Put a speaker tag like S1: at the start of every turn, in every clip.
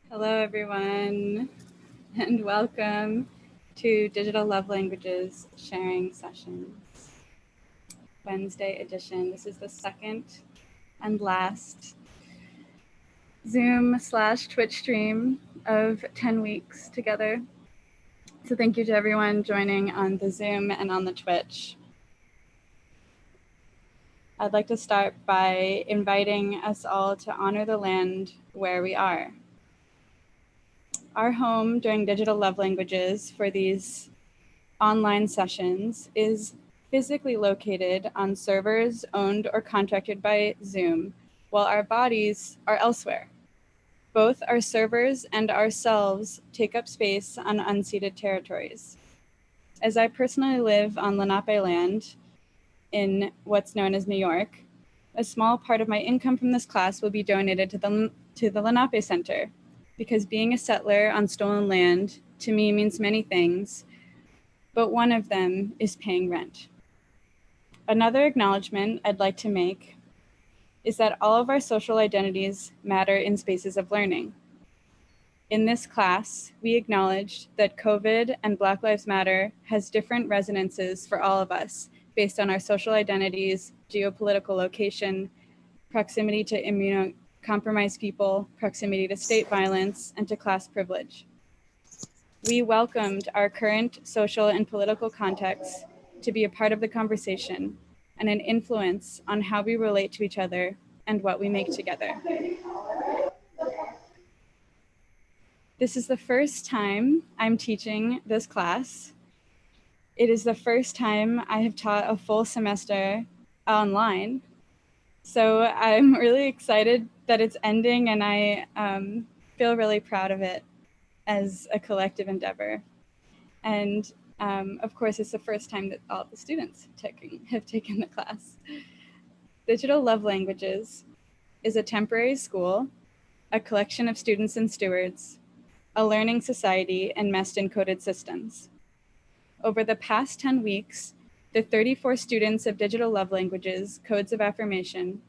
S1: Hello, everyone, and welcome to Digital Love Languages Sharing Sessions, Wednesday edition. This is the second and last Zoom/Twitch stream of 10 weeks together. So thank you to everyone joining on the Zoom and on the Twitch. I'd like to start by inviting us all to honor the land where we are. Our home during Digital Love Languages for these online sessions is physically located on servers owned or contracted by Zoom, while our bodies are elsewhere. Both our servers and ourselves take up space on unceded territories. As I personally live on Lenape land in what's known as New York, a small part of my income from this class will be donated to the Lenape Center, because being a settler on stolen land to me means many things, but one of them is paying rent. Another acknowledgement I'd like to make is that all of our social identities matter in spaces of learning. In this class, we acknowledged that COVID and Black Lives Matter has different resonances for all of us based on our social identities, geopolitical location, proximity to immunocompromised people, proximity to state violence, and to class privilege. We welcomed our current social and political context to be a part of the conversation and an influence on how we relate to each other and what we make together. This is the first time I'm teaching this class. It is the first time I have taught a full semester online. So I'm really excited that it's ending, and I feel really proud of it as a collective endeavor. And of course, it's the first time that all of the students have taken the class. Digital Love Languages is a temporary school, a collection of students and stewards, a learning society, and meshed in coded systems. Over the past 10 weeks, the 34 students of Digital Love Languages Codes of Affirmation,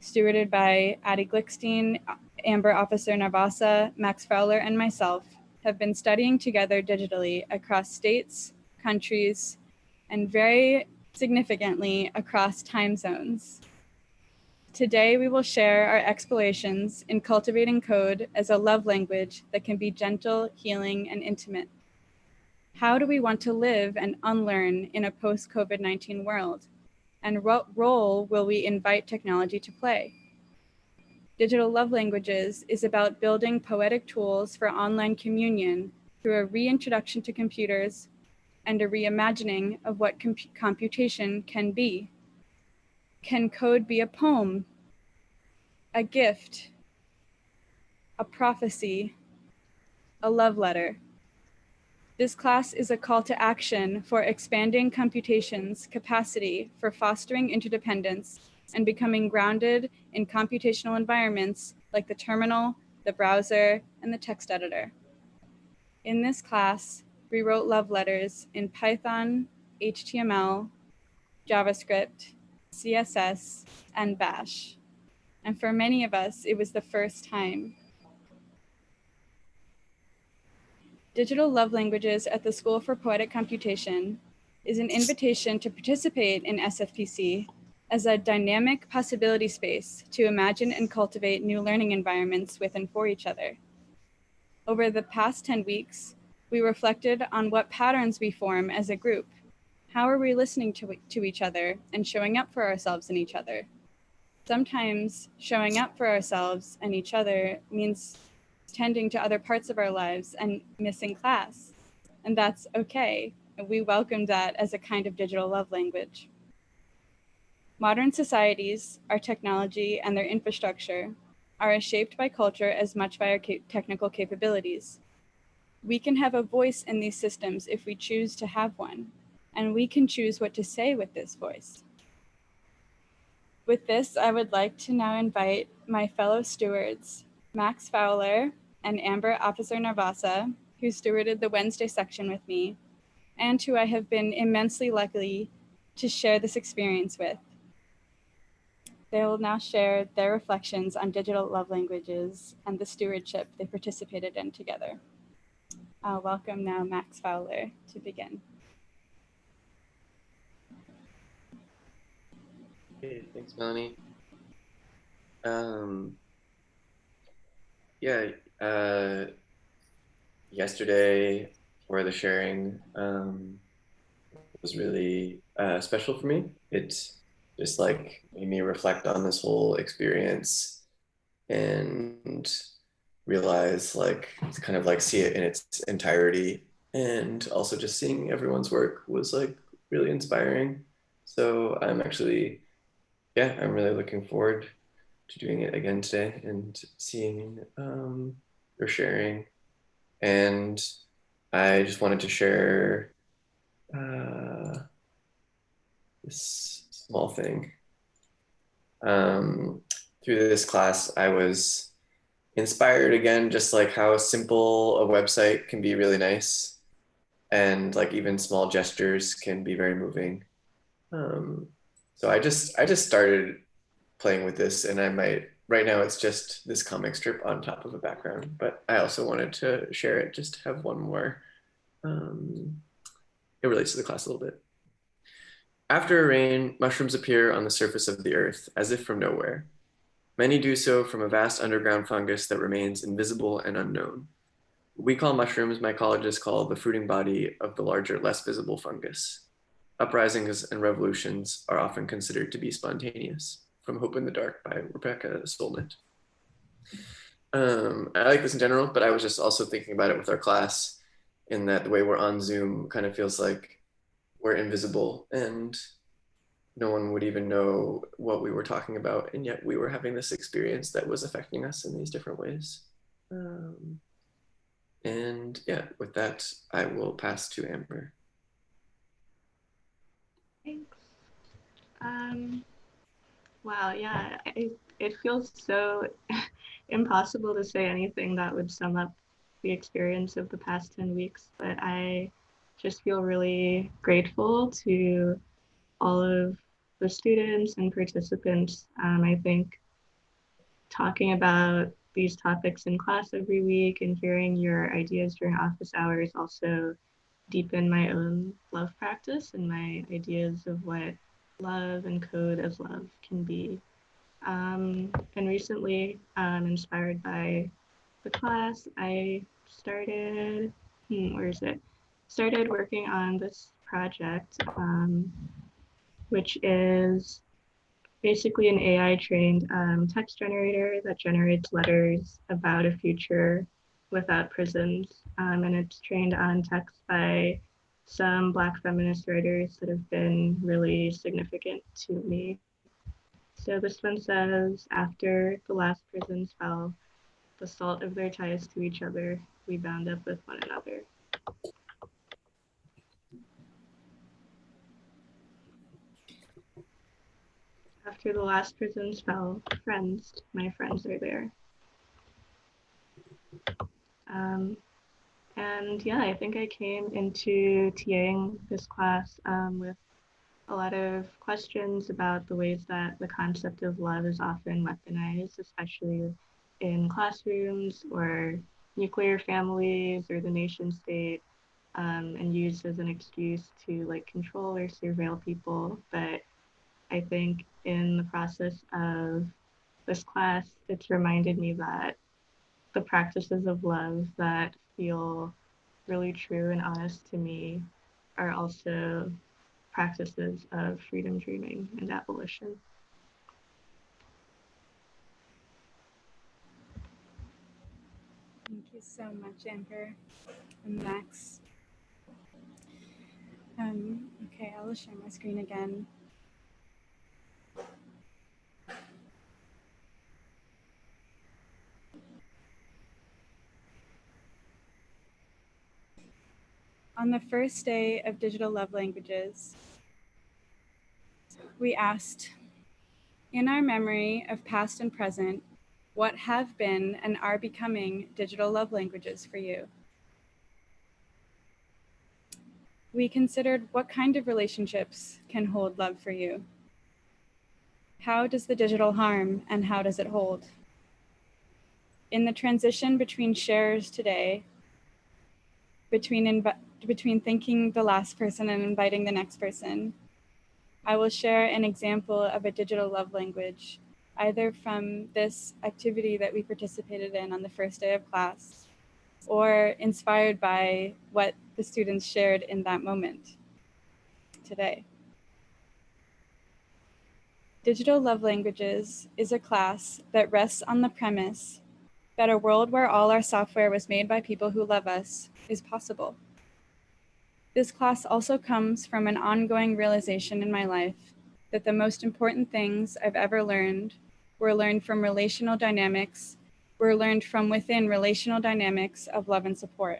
S1: stewarded by Adina Glickstein, Amber Officer-Narvasa, Max Fowler, and myself, have been studying together digitally across states, countries, and very significantly across time zones. Today, we will share our explorations in cultivating code as a love language that can be gentle, healing, and intimate. How do we want to live and unlearn in a post-COVID-19 world? And what role will we invite technology to play? Digital Love Languages is about building poetic tools for online communion through a reintroduction to computers and a reimagining of what computation can be. Can code be a poem, a gift, a prophecy, a love letter? This class is a call to action for expanding computation's capacity for fostering interdependence and becoming grounded in computational environments like the terminal, the browser, and the text editor. In this class, we wrote love letters in Python, HTML, JavaScript, CSS, and Bash. And for many of us, it was the first time. Digital Love Languages at the School for Poetic Computation is an invitation to participate in SFPC as a dynamic possibility space to imagine and cultivate new learning environments with and for each other. Over the past 10 weeks, we reflected on what patterns we form as a group. How are we listening to each other and showing up for ourselves and each other? Sometimes showing up for ourselves and each other means tending to other parts of our lives and missing class, and that's okay. We welcome that as a kind of digital love language. Modern societies, our technology, and their infrastructure are shaped by culture as much by our technical capabilities. We can have a voice in these systems if we choose to have one, and we can choose what to say with this voice. With this, I would like to now invite my fellow stewards, Max Fowler and Amber Officer-Narvasa, who stewarded the Wednesday section with me, and who I have been immensely lucky to share this experience with. They will now share their reflections on digital love languages and the stewardship they participated in together. I'll welcome now Max Fowler to begin.
S2: Hey, thanks, Melanie. Yeah, yesterday for the sharing was really special for me. It just like made me reflect on this whole experience and realize like it's kind of like see it in its entirety, and also just seeing everyone's work was like really inspiring. So I'm actually, yeah, I'm really looking forward to doing it again today and seeing your sharing. And I just wanted to share this small thing. Through this class, I was inspired again, just like how simple a website can be really nice, and like even small gestures can be very moving. So I just started playing with this, and I might right now it's just this comic strip on top of a background, but I also wanted to share it just to have one more. It relates to the class a little bit. After a rain, mushrooms appear on the surface of the earth as if from nowhere. Many do so from a vast underground fungus that remains invisible and unknown. What we call mushrooms, mycologists call the fruiting body of the larger, less visible fungus. Uprisings and revolutions are often considered to be spontaneous. From Hope in the Dark by Rebecca Solnit. I like this in general, but I was just also thinking about it with our class, in that the way we're on Zoom kind of feels like we're invisible and no one would even know what we were talking about, and yet we were having this experience that was affecting us in these different ways. And yeah, with that, I will pass to Amber.
S3: Thanks. Wow, yeah, it feels so impossible to say anything that would sum up the experience of the past 10 weeks, but I just feel really grateful to all of the students and participants. I think talking about these topics in class every week and hearing your ideas during office hours also deepen my own love practice and my ideas of what love and code as love can be. And recently, inspired by the class, I started, where is it? Started working on this project, which is basically an AI trained text generator that generates letters about a future without prisons. And it's trained on text by some Black feminist writers that have been really significant to me. So this one says, after the last prisons fell, the salt of their ties to each other, we bound up with one another. After the last prisons fell, friends, my friends are there. And yeah, I think I came into TAing this class with a lot of questions about the ways that the concept of love is often weaponized, especially in classrooms or nuclear families or the nation state, and used as an excuse to like control or surveil people. But I think in the process of this class, it's reminded me that the practices of love that feel really true and honest to me are also practices of freedom dreaming and abolition.
S1: Thank you so much, Amber and Max. Okay, I'll share my screen again. On the first day of Digital Love Languages, we asked, in our memory of past and present, what have been and are becoming digital love languages for you? We considered what kind of relationships can hold love for you. How does the digital harm and how does it hold? In the transition between sharers today, between thinking the last person and inviting the next person, I will share an example of a digital love language, either from this activity that we participated in on the first day of class, or inspired by what the students shared in that moment today. Digital Love Languages is a class that rests on the premise that a world where all our software was made by people who love us is possible. This class also comes from an ongoing realization in my life that the most important things I've ever learned were learned from relational dynamics, were learned from within relational dynamics of love and support.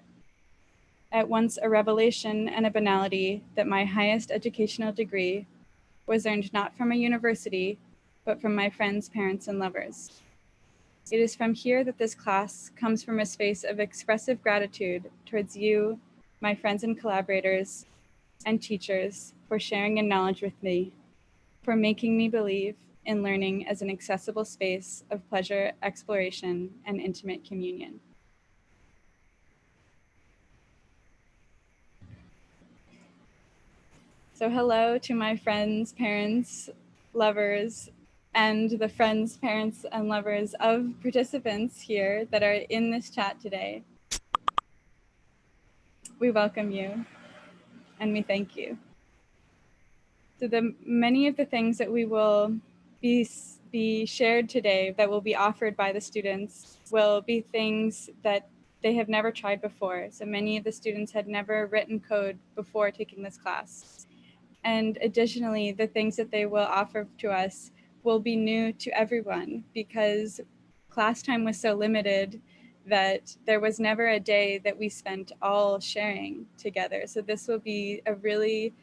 S1: At once a revelation and a banality that my highest educational degree was earned not from a university, but from my friends, parents, and lovers. It is from here that this class comes from a space of expressive gratitude towards you, my friends and collaborators, and teachers for sharing in knowledge with me, for making me believe in learning as an accessible space of pleasure, exploration, and intimate communion. So hello to my friends, parents, lovers, and the friends, parents, and lovers of participants here that are in this chat today. We welcome you and we thank you. So many of the things that we will be shared today that will be offered by the students will be things that they have never tried before. So many of the students had never written code before taking this class. And additionally, the things that they will offer to us will be new to everyone because class time was so limited that there was never a day that we spent all sharing together. So this will be a really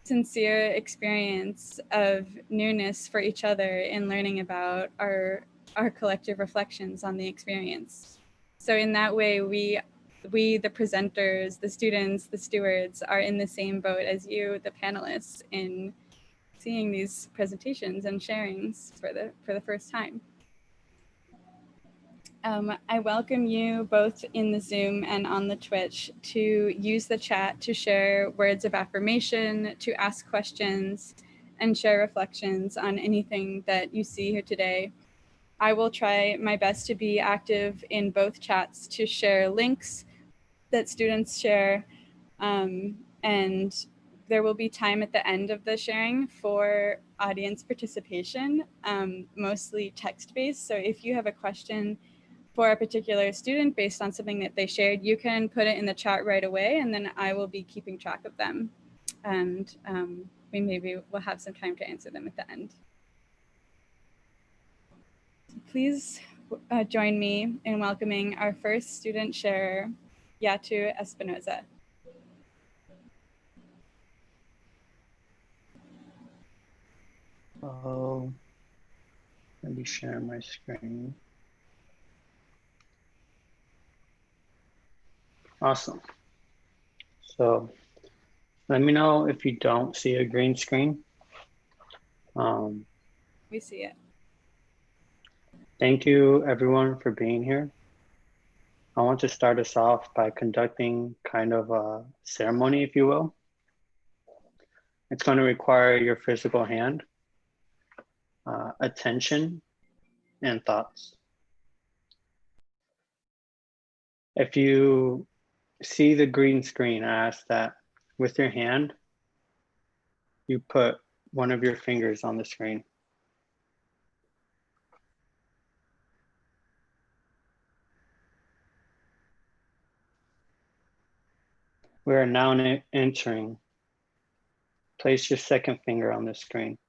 S1: sincere experience of newness for each other in learning about our collective reflections on the experience. So in that way, we, the presenters, the students, the stewards, are in the same boat as you, the panelists, in seeing these presentations and sharings for the first time. I welcome you both in the Zoom and on the Twitch to use the chat to share words of affirmation, to ask questions, and share reflections on anything that you see here today. I will try my best to be active in both chats to share links that students share, and there will be time at the end of the sharing for audience participation, mostly text-based. So if you have a question for a particular student based on something that they shared, you can put it in the chat right away, and then I will be keeping track of them. And we maybe will have some time to answer them at the end. Please join me in welcoming our first student sharer, Yatu Espinosa.
S4: Oh, let me share my screen. Awesome. So let me know if you don't see a green screen.
S1: We see it.
S4: Thank you everyone for being here. I want to start us off by conducting kind of a ceremony, if you will. It's going to require your physical hand, attention, and thoughts. If you see the green screen, I ask that with your hand, you put one of your fingers on the screen. We are now entering. Place your second finger on the screen.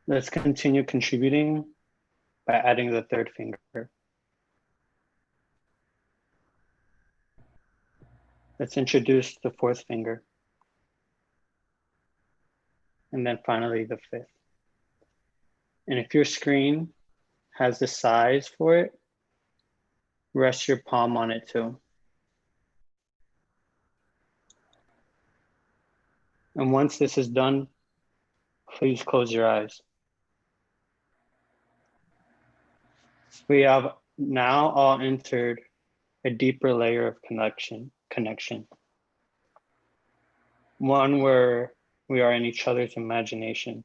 S4: Let's continue contributing by adding the third finger. Let's introduce the fourth finger. And then finally the fifth. And if your screen has the size for it, rest your palm on it too. And once this is done, please close your eyes. We have now all entered a deeper layer of connection. One where we are in each other's imagination.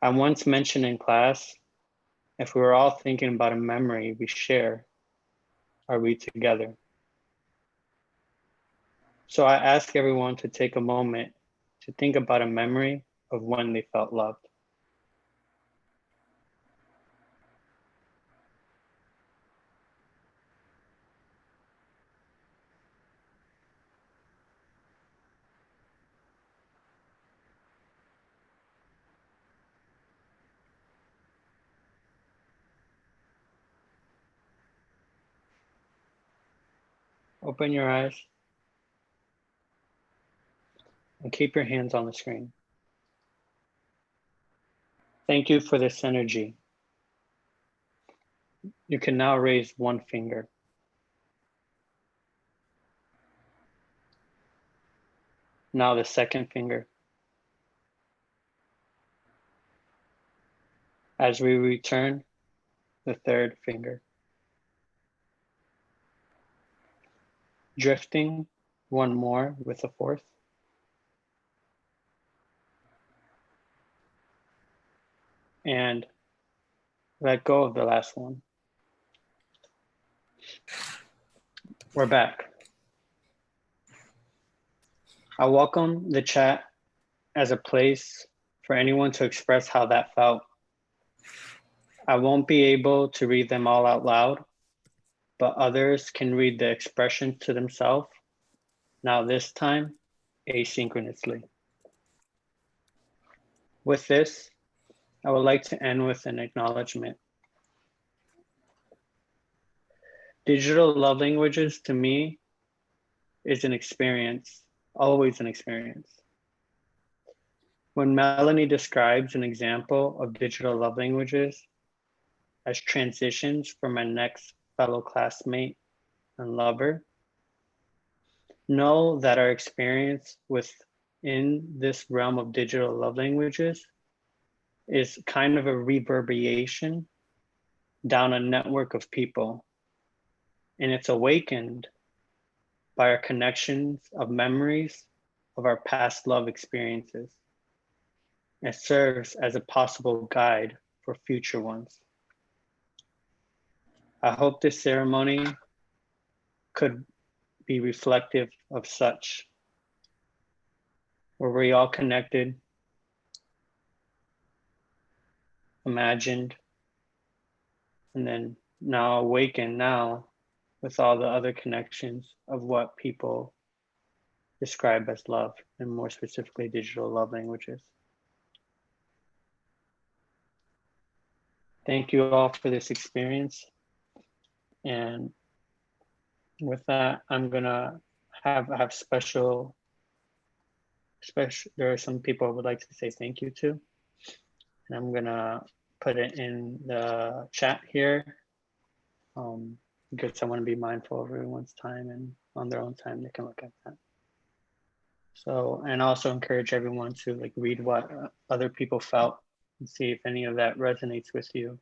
S4: I once mentioned in class, if we were all thinking about a memory we share, are we together? So I ask everyone to take a moment to think about a memory of when they felt loved. Open your eyes and keep your hands on the screen. Thank you for this energy. You can now raise one finger. Now the second finger. As we return, the third finger. Drifting one more with the fourth. And let go of the last one. We're back. I welcome the chat as a place for anyone to express how that felt. I won't be able to read them all out loud, but others can read the expression to themselves, now this time, asynchronously. With this, I would like to end with an acknowledgement. Digital love languages to me is an experience, always an experience. When Melanie describes an example of digital love languages as transitions for my next fellow classmate and lover, know that our experience within this realm of digital love languages is kind of a reverberation down a network of people. And it's awakened by our connections of memories of our past love experiences. It serves as a possible guide for future ones. I hope this ceremony could be reflective of such, where we all connected, imagined, and then now awakened now with all the other connections of what people describe as love, and more specifically digital love languages. Thank you all for this experience. And with that, I'm gonna have special, there are some people I would like to say thank you to. And I'm gonna put it in the chat here because I wanna be mindful of everyone's time, and on their own time, they can look at that. So, and also encourage everyone to like read what other people felt and see if any of that resonates with you.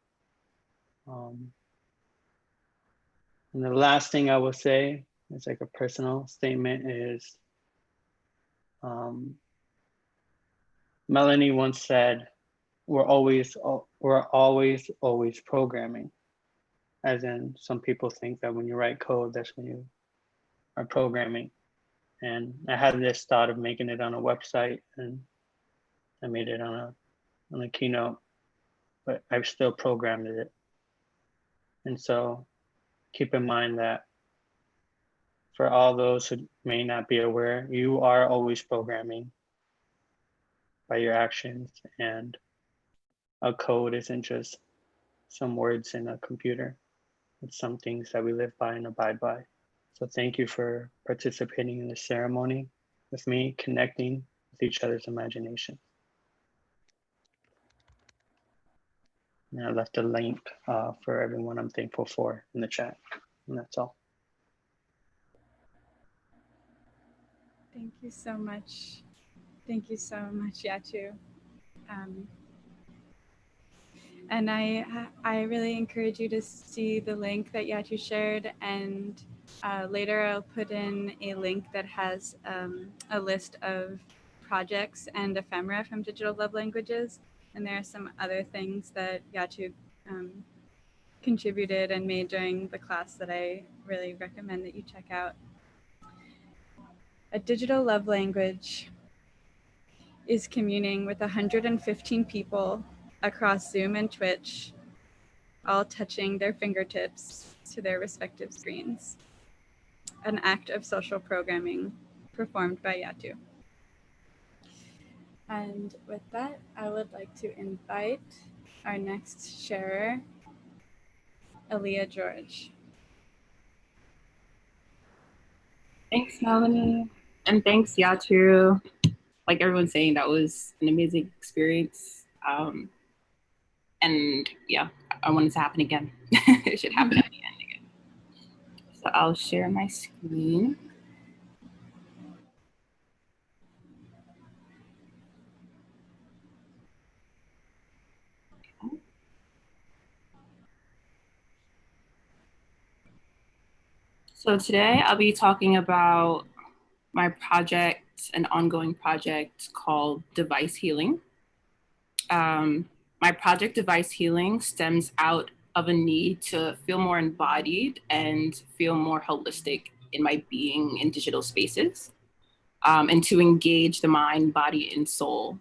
S4: And the last thing I will say is like a personal statement is, Melanie once said, we're always programming. As in, some people think that when you write code, that's when you are programming. And I had this thought of making it on a website, and I made it on a keynote, but I've still programmed it. And so keep in mind that for all those who may not be aware, you are always programming by your actions, and a code isn't just some words in a computer. It's some things that we live by and abide by. So thank you for participating in this ceremony with me, connecting with each other's imagination. And I left a link for everyone I'm thankful for in the chat, and that's all.
S1: Thank you so much. Thank you so much, Yatu. And I really encourage you to see the link that Yatu shared, and later I'll put in a link that has a list of projects and ephemera from Digital Love Languages. And there are some other things that Yatu contributed and made during the class that I really recommend that you check out. A digital love language is communing with 115 people across Zoom and Twitch, all touching their fingertips to their respective screens. An act of social programming performed by Yatu. And with that, I would like to invite our next sharer, Alliah George.
S5: Thanks, Melanie. And thanks, Yatu. Like everyone's saying, that was an amazing experience. And yeah, I want it to happen again. It should happen at the end again. So I'll share my screen. So today I'll be talking about my project, an ongoing project called Device Healing. My project Device Healing stems out of a need to feel more embodied and feel more holistic in my being in digital spaces, and to engage the mind, body, and soul,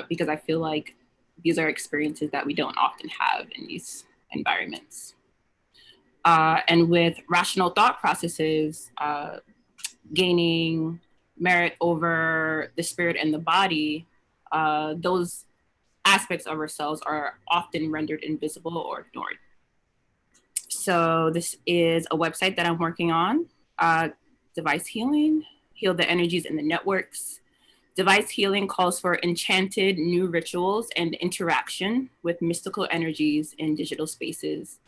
S5: because I feel like these are experiences that we don't often have in these environments. And with rational thought processes, gaining merit over the spirit and the body, those aspects of ourselves are often rendered invisible or ignored. So this is a website that I'm working on, Device Healing, heal the energies in the networks. Device Healing calls for enchanted new rituals and interaction with mystical energies in digital spaces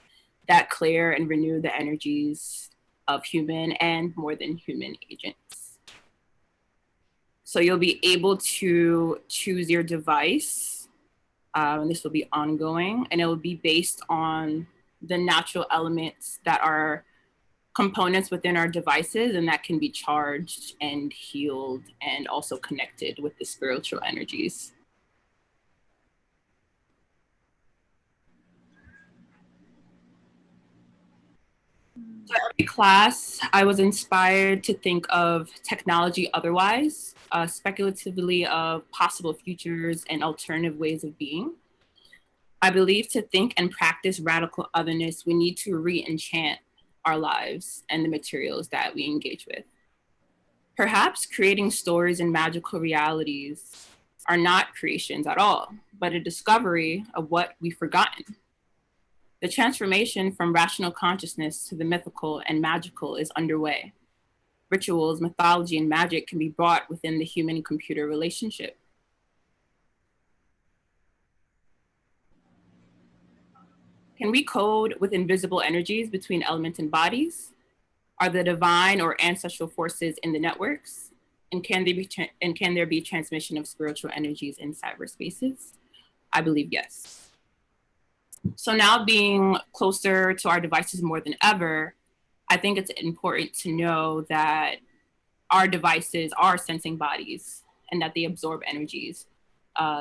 S5: that clear and renew the energies of human and more than human agents. So you'll be able to choose your device, and this will be ongoing, and it will be based on the natural elements that are components within our devices and that can be charged and healed and also connected with the spiritual energies. So every class, I was inspired to think of technology otherwise, speculatively of possible futures and alternative ways of being. I believe to think and practice radical otherness, we need to re-enchant our lives and the materials that we engage with. Perhaps creating stories and magical realities are not creations at all, but a discovery of what we've forgotten. The transformation from rational consciousness to the mythical and magical is underway. Rituals, mythology, and magic can be brought within the human-computer relationship. Can we code with invisible energies between elements and bodies? Are the divine or ancestral forces in the networks? And can there be transmission of spiritual energies in cyberspaces? I believe yes. So now being closer to our devices more than ever, I think it's important to know that our devices are sensing bodies and that they absorb energies.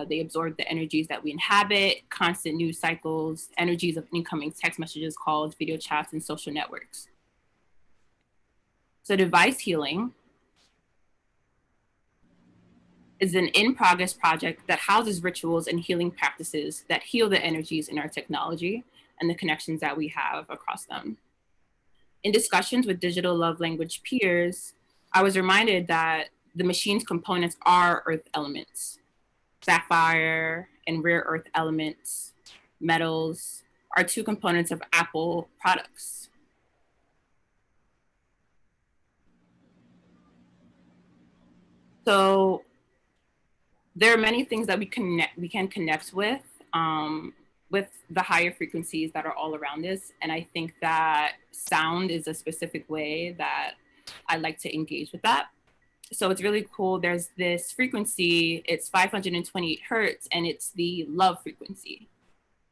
S5: They absorb the energies that we inhabit, constant news cycles, energies of incoming text messages, calls, video chats, and social networks. So device healing is an in-progress project that houses rituals and healing practices that heal the energies in our technology and the connections that we have across them. In discussions with digital love language peers, I was reminded that the machine's components are earth elements. Sapphire and rare earth elements, metals, are two components of Apple products. So there are many things that we can connect with the higher frequencies that are all around us. And I think that sound is a specific way that I like to engage with that. So it's really cool. There's this frequency, it's 528 hertz, and it's the love frequency.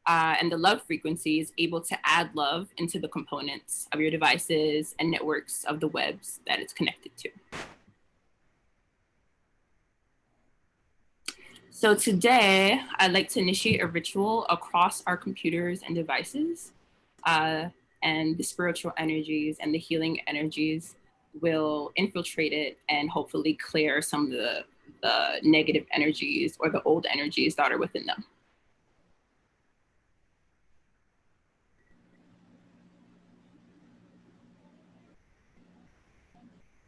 S5: And the love frequency is able to add love into the components of your devices and networks of the webs that it's connected to. So today, I'd like to initiate a ritual across our computers and devices, and the spiritual energies and the healing energies will infiltrate it and hopefully clear some of the negative energies or the old energies that are within them.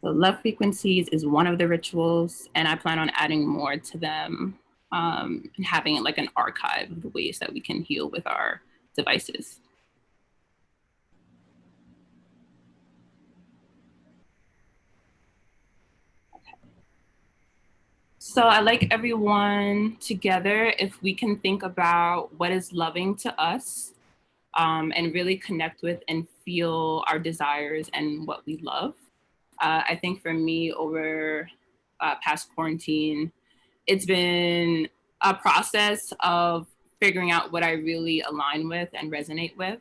S5: The love frequencies is one of the rituals, and I plan on adding more to them, and having it like an archive of the ways that we can heal with our devices. So I'd like everyone together, if we can think about what is loving to us, and really connect with and feel our desires and what we love. I think for me, over past quarantine, it's been a process of figuring out what I really align with and resonate with.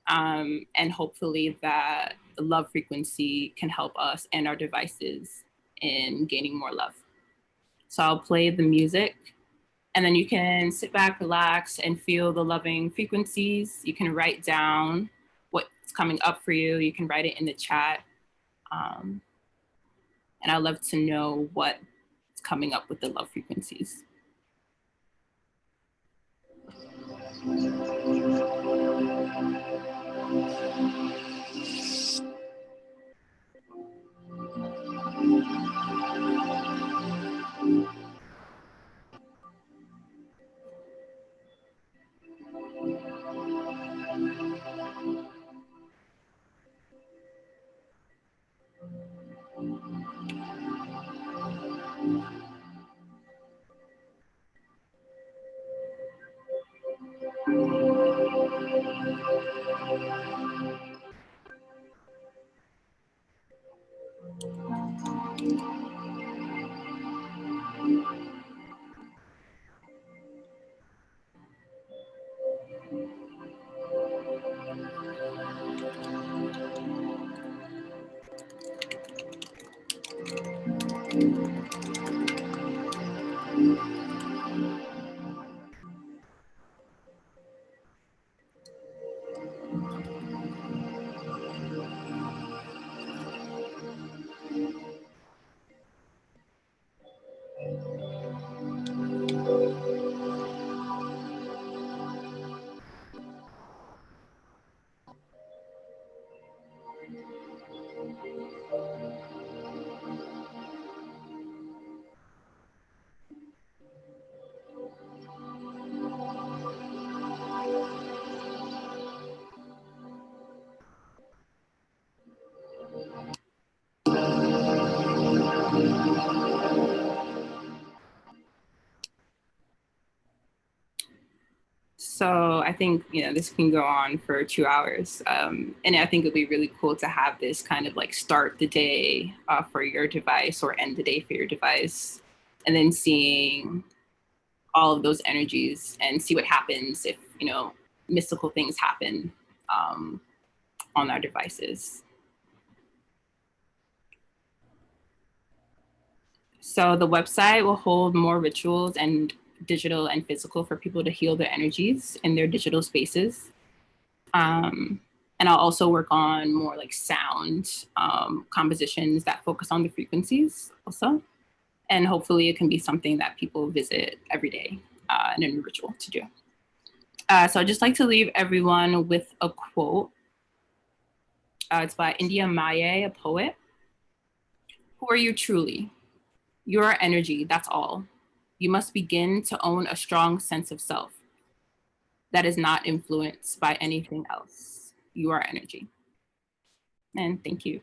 S5: And hopefully that the love frequency can help us and our devices in gaining more love. So I'll play the music, and then you can sit back, relax, and feel the loving frequencies. You can write down what's coming up for you. You can write it in the chat. And I'd love to know what's coming up with the love frequencies. So I think, this can go on for 2 hours. And I think it'd be really cool to have this kind of like start the day for your device or end the day for your device. And then seeing all of those energies and see what happens if, mystical things happen on our devices. So the website will hold more rituals and digital and physical for people to heal their energies in their digital spaces. And I'll also work on more like sound compositions that focus on the frequencies also. And hopefully it can be something that people visit every day and a ritual to do. So I'd just like to leave everyone with a quote. It's by India Maye, a poet. Who are you truly? You are energy, that's all. You must begin to own a strong sense of self that is not influenced by anything else. You are energy. And thank you.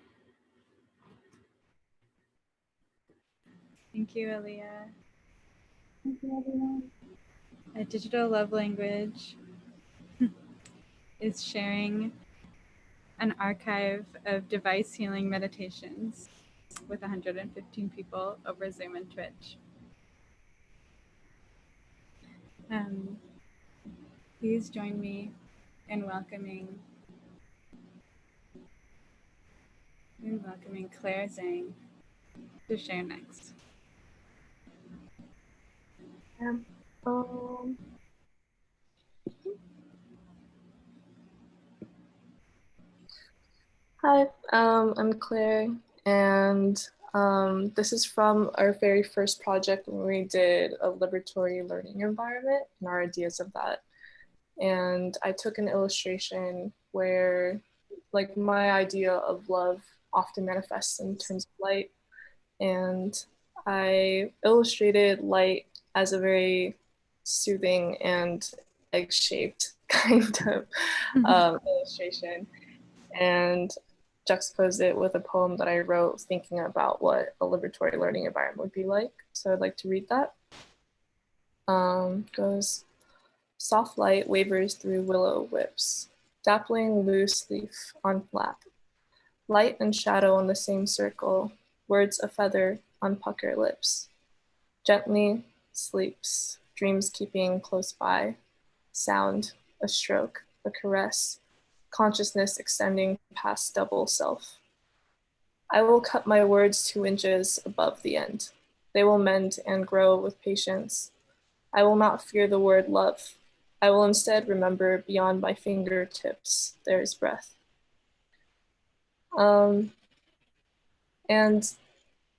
S1: Thank you, Alliah.
S5: Thank you, everyone.
S1: A digital love language is sharing an archive of device healing meditations with 115 people over Zoom and Twitch. Please join me in welcoming Claire Zhang to share next.
S6: Hi, I'm Claire, and this is from our very first project when we did a liberatory learning environment and our ideas of that. And I took an illustration where, like, my idea of love often manifests in terms of light, and I illustrated light as a very soothing and egg-shaped kind of illustration, and juxtaposed it with a poem that I wrote thinking about what a liberatory learning environment would be like. So I'd like to read that. Goes, soft light wavers through willow whips, dappling loose leaf on flap. Light and shadow on the same circle, words a feather on pucker lips. Gently sleeps, dreams keeping close by. Sound, a stroke, a caress, consciousness extending past double self. I will cut my words 2 inches above the end. They will mend and grow with patience. I will not fear the word love. I will instead remember beyond my fingertips, there is breath. And in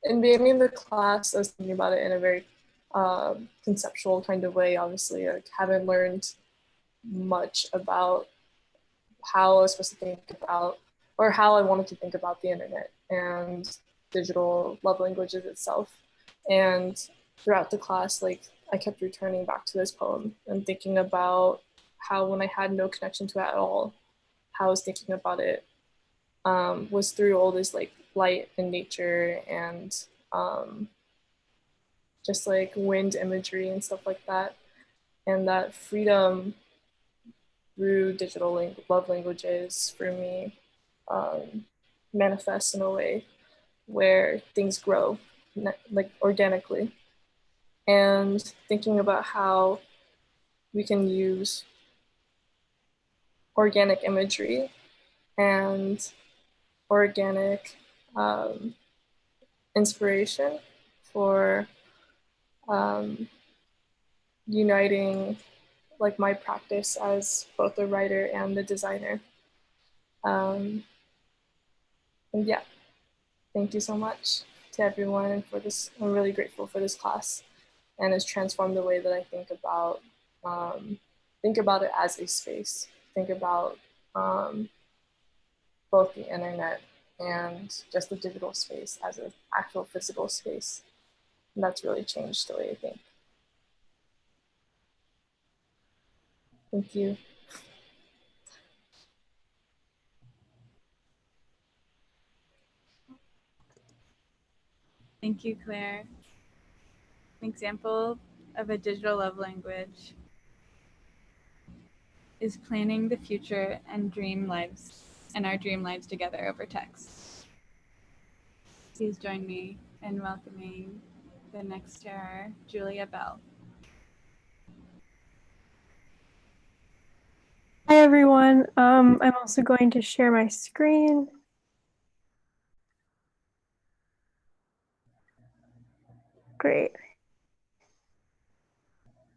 S6: the beginning of the class, I was thinking about it in a very conceptual kind of way. Obviously, I haven't learned much about how I was supposed to think about, or how I wanted to think about the internet and digital love languages itself. And throughout the class, like, I kept returning back to this poem and thinking about how when I had no connection to it at all, how I was thinking about it was through all this like light and nature and just like wind imagery and stuff like that. And that freedom through digital love languages for me manifests in a way where things grow like organically. And thinking about how we can use organic imagery and organic inspiration for uniting like my practice as both a writer and a designer. And yeah, thank you so much to everyone and for this. I'm really grateful for this class, and it's transformed the way that I think about it as a space. Think about both the internet and just the digital space as an actual physical space. And that's really changed the way I think. Thank you.
S1: Thank you, Claire. An example of a digital love language is planning the future and our dream lives together over text. Please join me in welcoming the next sharer, Julia Bell.
S7: Hi everyone, I'm also going to share my screen. Great.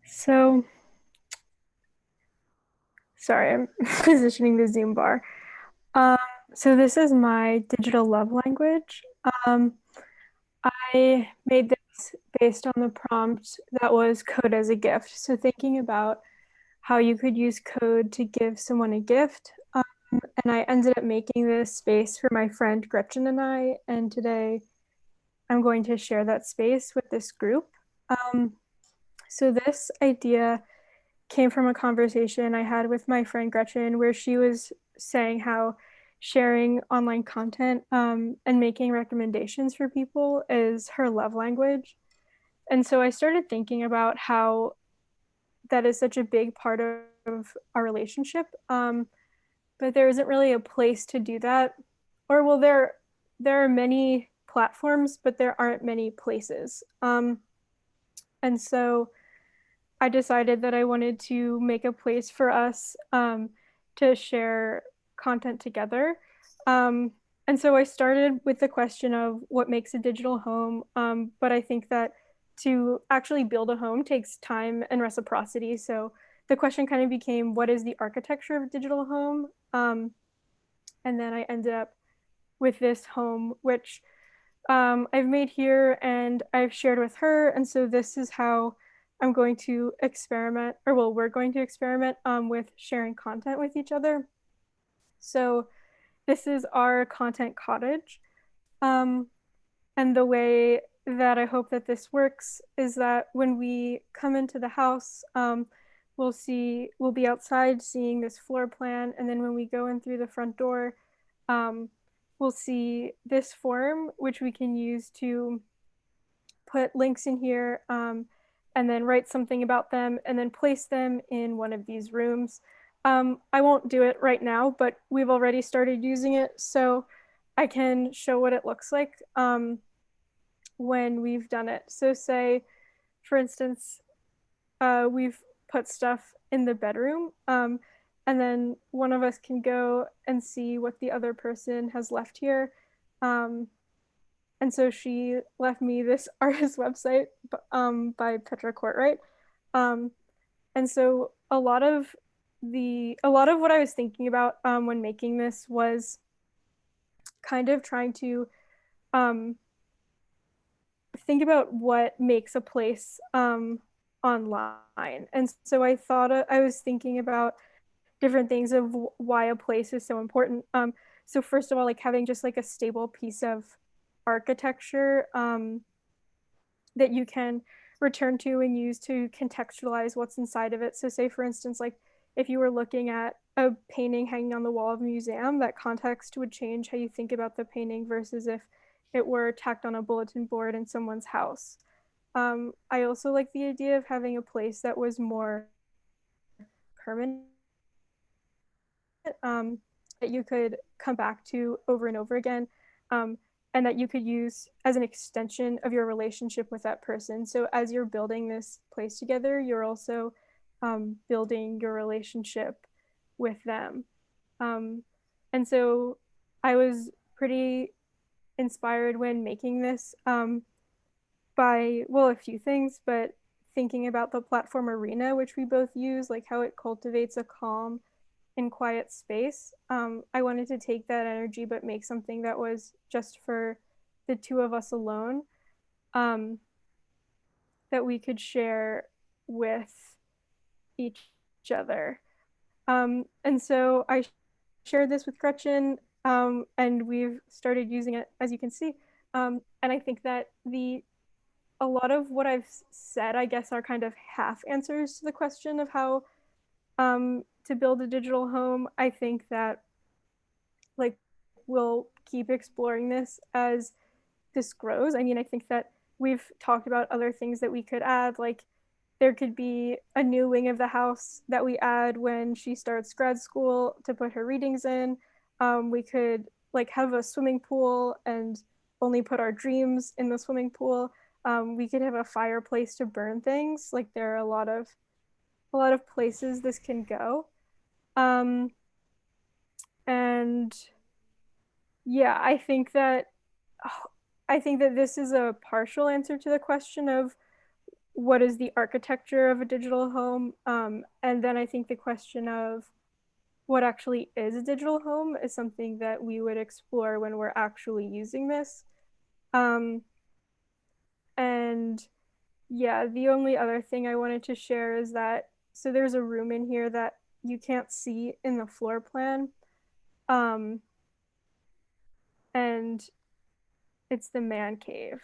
S7: So, sorry, I'm positioning the Zoom bar. So this is my digital love language. I made this based on the prompt that was code as a gift. So thinking about how you could use code to give someone a gift. And I ended up making this space for my friend Gretchen and I, and today I'm going to share that space with this group. So this idea came from a conversation I had with my friend Gretchen, where she was saying how sharing online content and making recommendations for people is her love language. And so I started thinking about how that is such a big part of our relationship, but there isn't really a place to do that. Or well, there are many platforms, but there aren't many places. And so I decided that I wanted to make a place for us to share content together. And so I started with the question of what makes a digital home, but I think that to actually build a home takes time and reciprocity. So the question kind of became, what is the architecture of a digital home? And then I ended up with this home, which I've made here and I've shared with her. And so this is how I'm going to experiment, or well, we're going to experiment with sharing content with each other. So this is our content cottage. And the way that I hope that this works is that when we come into the house, we'll be outside seeing this floor plan. And then when we go in through the front door, we'll see this form, which we can use to put links in here and then write something about them and then place them in one of these rooms. I won't do it right now, but we've already started using it, so I can show what it looks like when we've done it. So say, for instance, we've put stuff in the bedroom, and then one of us can go and see what the other person has left here. And so she left me this artist website by Petra Courtright. And so a lot of what I was thinking about when making this was kind of trying to think about what makes a place online. And so I thought I was thinking about different things of why a place is so important. So first of all, like having just like a stable piece of architecture that you can return to and use to contextualize what's inside of it. So say, for instance, like if you were looking at a painting hanging on the wall of a museum, that context would change how you think about the painting versus if it were tacked on a bulletin board in someone's house. I also like the idea of having a place that was more permanent, that you could come back to over and over again, and that you could use as an extension of your relationship with that person. So as you're building this place together, you're also building your relationship with them. And so I was pretty inspired when making this by, well, a few things, but thinking about the platform Arena, which we both use, like how it cultivates a calm and quiet space. I wanted to take that energy, but make something that was just for the two of us alone, that we could share with each other. And so I shared this with Gretchen, and we've started using it, as you can see. And I think that a lot of what I've said, I guess, are kind of half answers to the question of how to build a digital home. I think that like we'll keep exploring this as this grows. I mean, I think that we've talked about other things that we could add, like there could be a new wing of the house that we add when she starts grad school to put her readings in. We could like have a swimming pool and only put our dreams in the swimming pool. We could have a fireplace to burn things. Like there are a lot of places this can go. And yeah, I think that this is a partial answer to the question of what is the architecture of a digital home. And then I think the question of what actually is a digital home is something that we would explore when we're actually using this. And yeah, the only other thing I wanted to share is that, so there's a room in here that you can't see in the floor plan. And it's the man cave.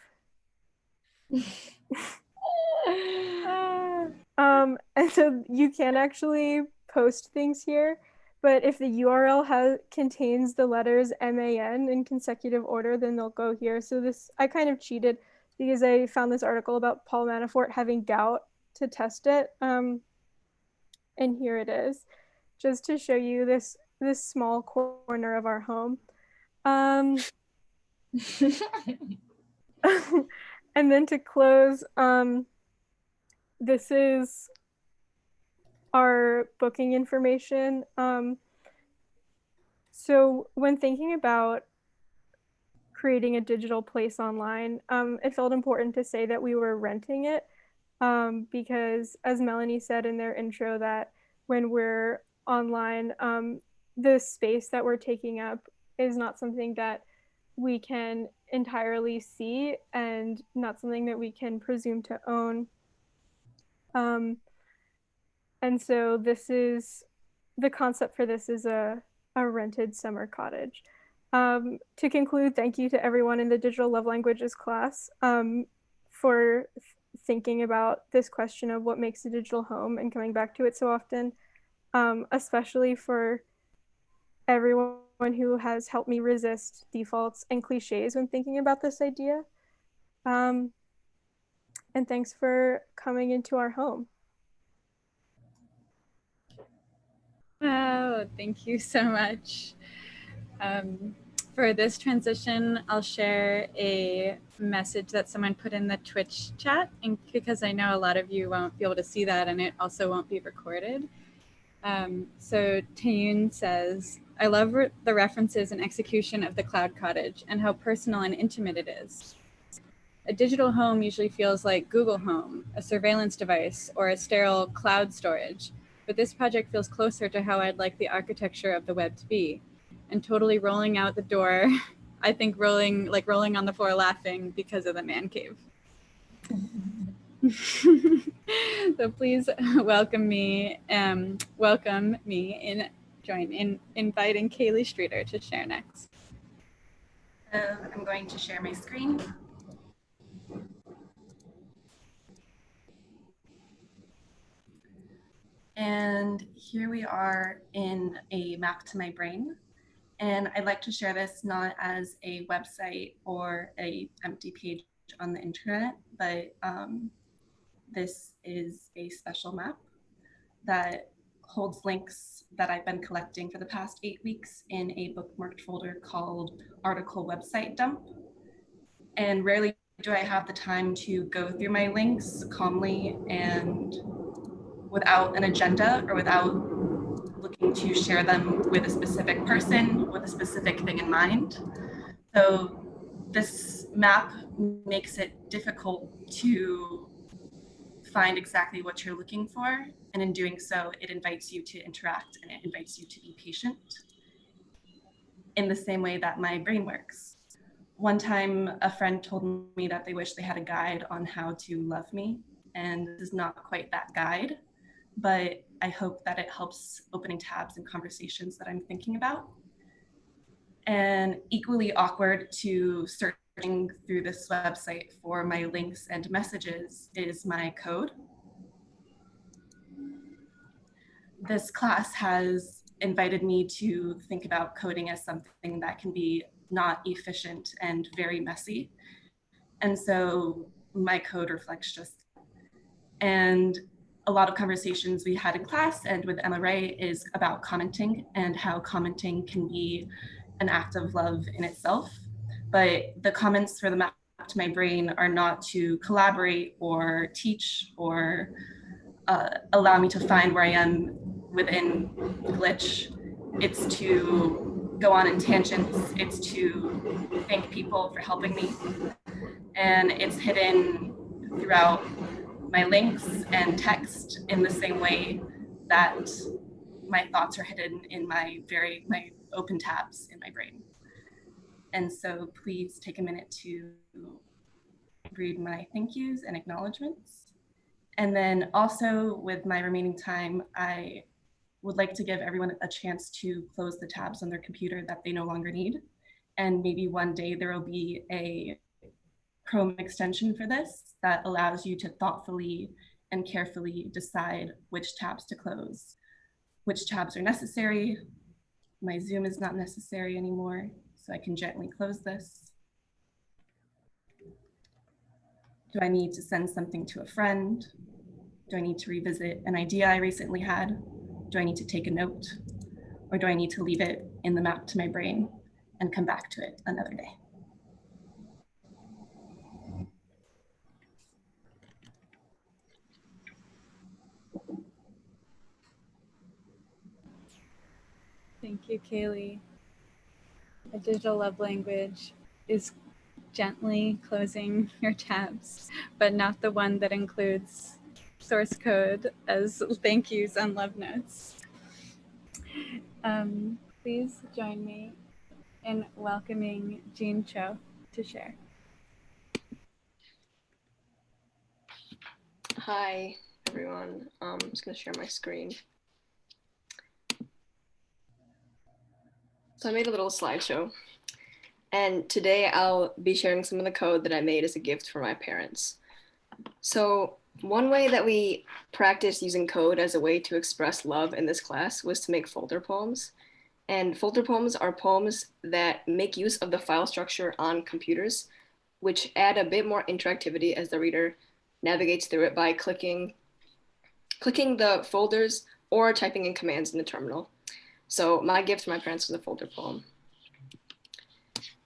S7: And so you can actually post things here, but if the URL contains the letters MAN in consecutive order, then they'll go here. So this, I kind of cheated because I found this article about Paul Manafort having gout to test it. And here it is, just to show you this small corner of our home. And then to close, this is our booking information. So when thinking about creating a digital place online, it felt important to say that we were renting it, because as Melanie said in their intro, that when we're online, the space that we're taking up is not something that we can entirely see and not something that we can presume to own. And so this is, the concept for this is a rented summer cottage. To conclude, thank you to everyone in the Digital Love Languages class for thinking about this question of what makes a digital home and coming back to it so often, especially for everyone who has helped me resist defaults and cliches when thinking about this idea. And thanks for coming into our home.
S1: Wow, thank you so much. For this transition, I'll share a message that someone put in the Twitch chat, and because I know a lot of you won't be able to see that, and it also won't be recorded. So Tayun says, I love the references and execution of the cloud cottage and how personal and intimate it is. A digital home usually feels like Google Home, a surveillance device, or a sterile cloud storage, but this project feels closer to how I'd like the architecture of the web to be. And totally rolling out the door, I think rolling on the floor laughing because of the man cave. So please welcome me in inviting Kaeli Streeter to share next.
S8: I'm going to share my screen. And here we are in a map to my brain. And I'd like to share this not as a website or an empty page on the internet, but this is a special map that holds links that I've been collecting for the past 8 weeks in a bookmarked folder called Article Website Dump. And rarely do I have the time to go through my links calmly and without an agenda or without looking to share them with a specific person with a specific thing in mind. So this map makes it difficult to find exactly what you're looking for. And in doing so, it invites you to interact and it invites you to be patient in the same way that my brain works. One time, a friend told me that they wish they had a guide on how to love me. And this is not quite that guide, but I hope that it helps opening tabs and conversations that I'm thinking about. And equally awkward to searching through this website for my links and messages is my code. This class has invited me to think about coding as something that can be not efficient and very messy. And so my code reflects just, and a lot of conversations we had in class and with Emma Ray is about commenting and how commenting can be an act of love in itself. But the comments for the map to my brain are not to collaborate or teach or allow me to find where I am within Glitch. It's to go on in tangents. It's to thank people for helping me. And it's hidden throughout my links and text in the same way that my thoughts are hidden in my open tabs in my brain. And so please take a minute to read my thank yous and acknowledgements. And then also with my remaining time, I would like to give everyone a chance to close the tabs on their computer that they no longer need. And maybe one day there will be a Chrome extension for this that allows you to thoughtfully and carefully decide which tabs to close, which tabs are necessary. My Zoom is not necessary anymore, so I can gently close this. Do I need to send something to a friend? Do I need to revisit an idea I recently had? Do I need to take a note? Or do I need to leave it in the map to my brain and come back to it another day?
S1: Thank you, Kaeli. A digital love language is gently closing your tabs, but not the one that includes source code as thank yous and love notes. Please join me in welcoming Jean Cho to share.
S9: Hi, everyone. I'm just going to share my screen. So I made a little slideshow, and today I'll be sharing some of the code that I made as a gift for my parents. So one way that we practiced using code as a way to express love in this class was to make folder poems. And folder poems are poems that make use of the file structure on computers, which add a bit more interactivity as the reader navigates through it by clicking the folders or typing in commands in the terminal. So my gift to my parents was a folder poem.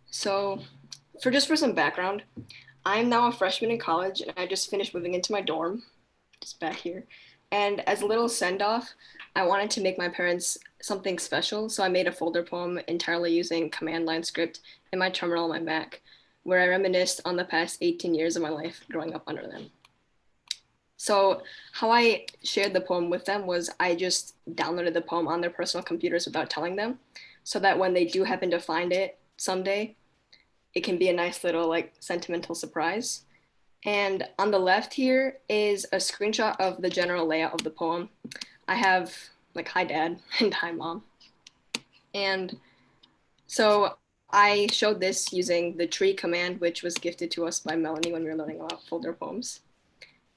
S9: So for some background, I'm now a freshman in college and I just finished moving into my dorm, just back here. And as a little send-off, I wanted to make my parents something special. So I made a folder poem entirely using command line script in my terminal on my Mac, where I reminisced on the past 18 years of my life growing up under them. So how I shared the poem with them was I just downloaded the poem on their personal computers without telling them, so that when they do happen to find it someday, it can be a nice little like sentimental surprise. And on the left here is a screenshot of the general layout of the poem. I have like, hi dad and hi mom. And so I showed this using the tree command, which was gifted to us by Melanie when we were learning about folder poems.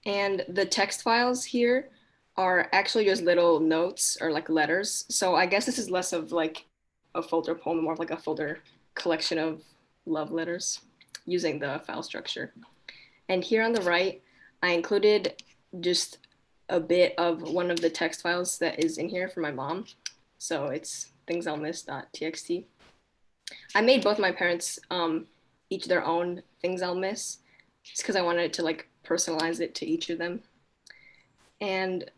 S9: And the text files here are actually just little notes or like letters. So I guess this is less of like a folder poem, more of like a folder collection of love letters using the file structure. And here on the right, I included just a bit of one of the text files that is in here for my mom. So it's thingsI'llmiss.txt. I made both my parents each their own things I'll miss, just because I wanted to like personalize it to each of them. And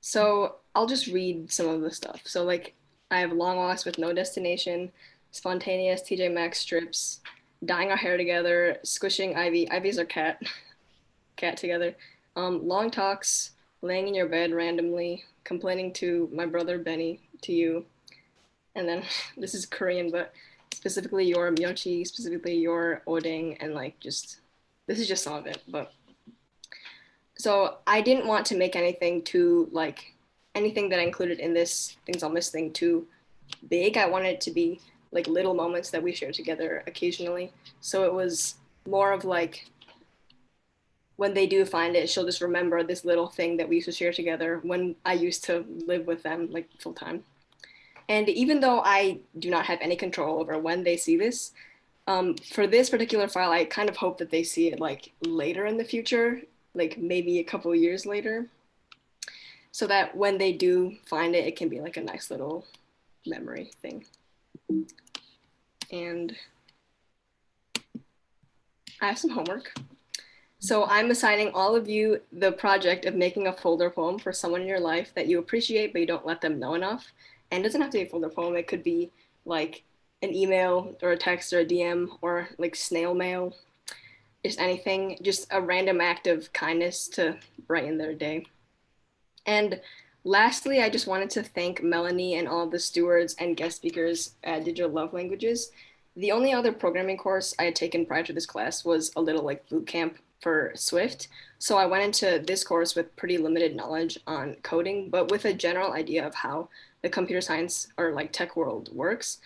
S9: so I'll just read some of the stuff. So like I have long walks with no destination, spontaneous TJ Maxx strips, dyeing our hair together, squishing Ivy. Ivy's our cat together. Long talks, laying in your bed randomly, complaining to my brother Benny, to you. And then this is Korean, but specifically your myochi, specifically your oding, and like just, this is just some of it. But so I didn't want to make anything too like, anything that I included in this things I'll miss thing too big. I wanted it to be like little moments that we share together occasionally. So it was more of like, when they do find it, she'll just remember this little thing that we used to share together when I used to live with them like full time. And even though I do not have any control over when they see this, for this particular file, I kind of hope that they see it like later in the future, like maybe a couple of years later, so that when they do find it, it can be like a nice little memory thing. And I have some homework. So I'm assigning all of you the project of making a folder poem for someone in your life that you appreciate, but you don't let them know enough. And it doesn't have to be a folder poem. It could be like an email or a text or a DM or like snail mail, just anything, just a random act of kindness to brighten their day. And lastly, I just wanted to thank Melanie and all of the stewards and guest speakers at Digital Love Languages. The only other programming course I had taken prior to this class was a little like boot camp for Swift. So I went into this course with pretty limited knowledge on coding, but with a general idea of how the computer science or like tech world works.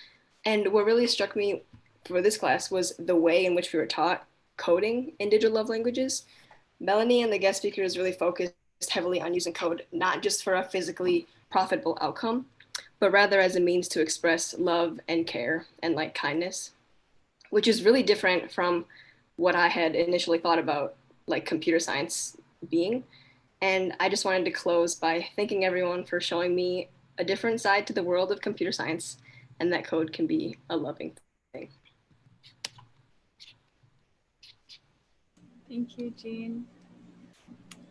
S9: And what really struck me for this class was the way in which we were taught coding in digital love languages. Melanie and the guest speakers really focused heavily on using code, not just for a physically profitable outcome, but rather as a means to express love and care and like kindness, which is really different from what I had initially thought about like computer science being. And I just wanted to close by thanking everyone for showing me a different side to the world of computer science, and that code can be a loving thing.
S1: Thank you, Jean.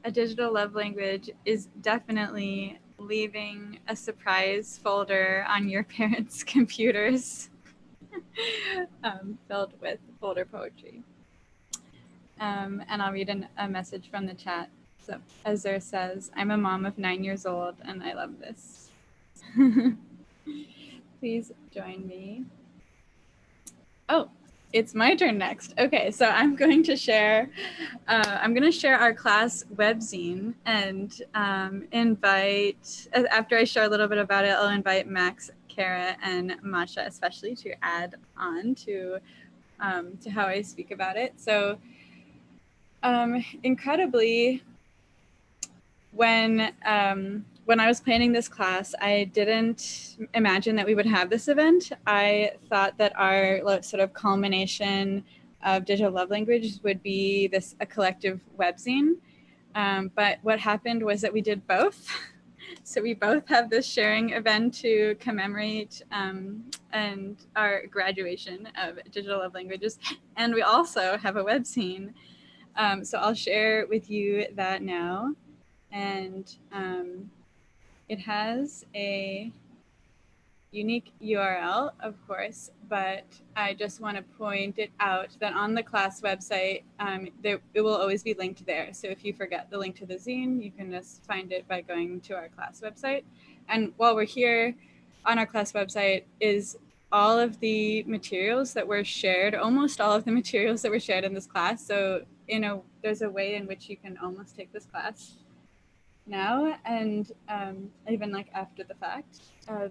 S1: A digital love language is definitely leaving a surprise folder on your parents' computers filled with older poetry. And I'll read a message from the chat. So Azur says, I'm a mom of 9 years old and I love this. Please join me. Oh, it's my turn next. Okay, so I'm going to share our class webzine and invite, after I share a little bit about it, I'll invite Max, Kara, and Masha especially to add on to how I speak about it. So incredibly, when I was planning this class, I didn't imagine that we would have this event. I thought that our sort of culmination of digital love language would be a collective webzine. But what happened was that we did both. So we both have this sharing event to commemorate and our graduation of digital love languages. And we also have a webzine. So I'll share with you that now. And it has a unique URL, of course, but I just want to point it out that on the class website, it will always be linked there. So if you forget the link to the zine, you can just find it by going to our class website. And while we're here, on our class website is all of the materials that were shared, almost all of the materials that were shared in this class. So, there's a way in which you can almost take this class now and even like after the fact.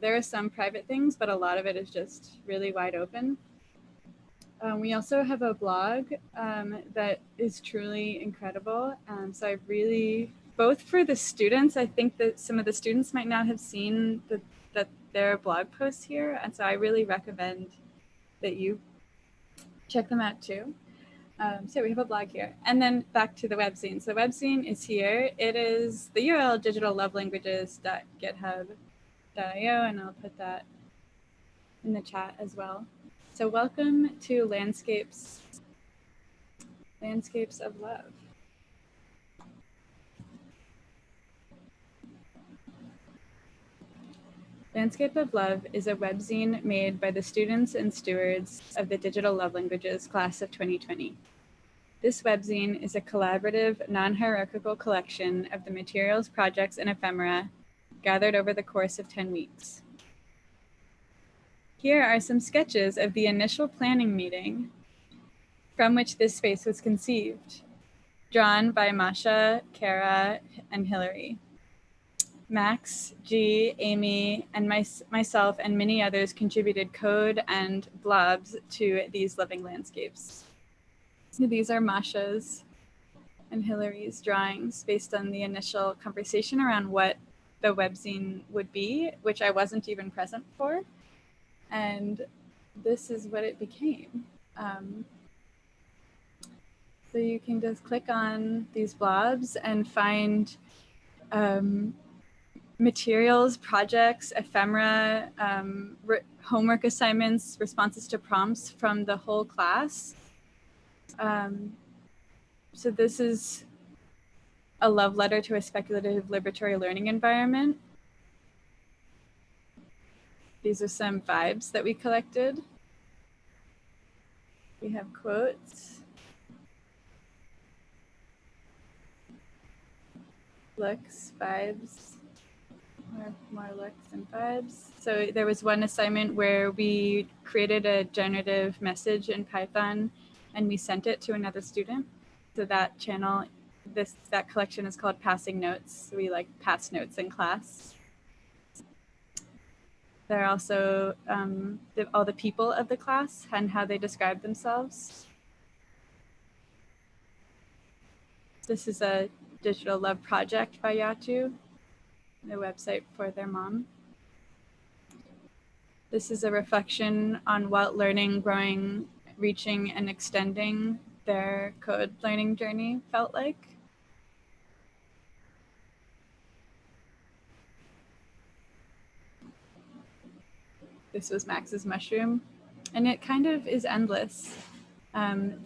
S1: There are some private things, but a lot of it is just really wide open. We also have a blog that is truly incredible. So I really, both for the students, I think that some of the students might not have seen that there are blog posts here. And so I really recommend that you check them out too. So we have a blog here. And then back to the webzine. So the webzine is here. It is the URL digitallovelanguages.github.io, and I'll put that in the chat as well. So welcome to Landscapes of Love. Landscape of Love is a webzine made by the students and stewards of the Digital Love Languages class of 2020. This webzine is a collaborative, non-hierarchical collection of the materials, projects, and ephemera gathered over the course of 10 weeks. Here are some sketches of the initial planning meeting from which this space was conceived, drawn by Masha, Kara, and Hillary. Max, G, Amy, and myself and many others contributed code and blobs to these living landscapes. So these are Masha's and Hillary's drawings based on the initial conversation around what the webzine would be, which I wasn't even present for. And this is what it became. So you can just click on these blobs and find materials, projects, ephemera, homework assignments, responses to prompts from the whole class. So this is a love letter to a speculative liberatory learning environment. These are some vibes that we collected. We have quotes, looks, vibes, more looks and vibes. So there was one assignment where we created a generative message in Python and we sent it to another student. So that channel, that collection is called Passing Notes. So we pass notes in class. There are also all the people of the class and how they describe themselves. This is a digital love project by Yatu, the website for their mom. This is a reflection on what learning, growing, reaching, and extending their code learning journey felt like. This was Max's mushroom, and it kind of is endless.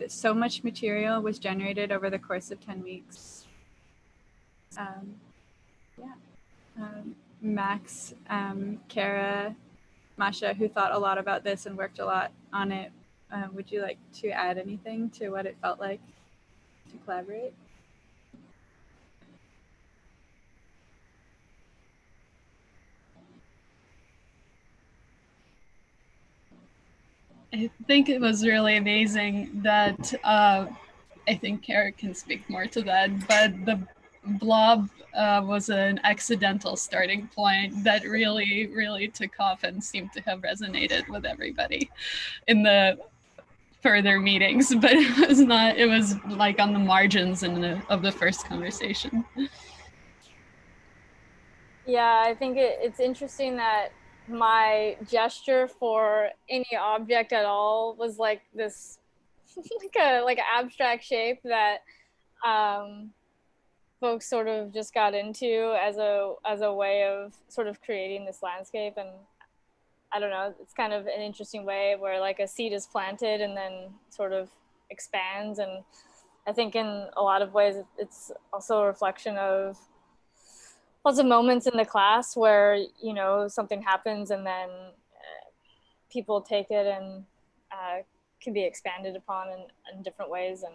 S1: So much material was generated over the course of 10 weeks. Max, Kara, Masha, who thought a lot about this and worked a lot on it. Would you like to add anything to what it felt like to collaborate?
S10: I think it was really amazing that I think Kara can speak more to that, but the blob was an accidental starting point that really took off and seemed to have resonated with everybody in the further meetings, but it was like on the margins of the first conversation.
S11: Yeah, I think it's interesting that my gesture for any object at all was like this like an abstract shape that folks sort of just got into as a way of sort of creating this landscape. And I don't know, it's kind of an interesting way where like a seed is planted and then sort of expands. And I think in a lot of ways it's also a reflection of lots of moments in the class where, you know, something happens and then people take it and can be expanded upon in different ways. And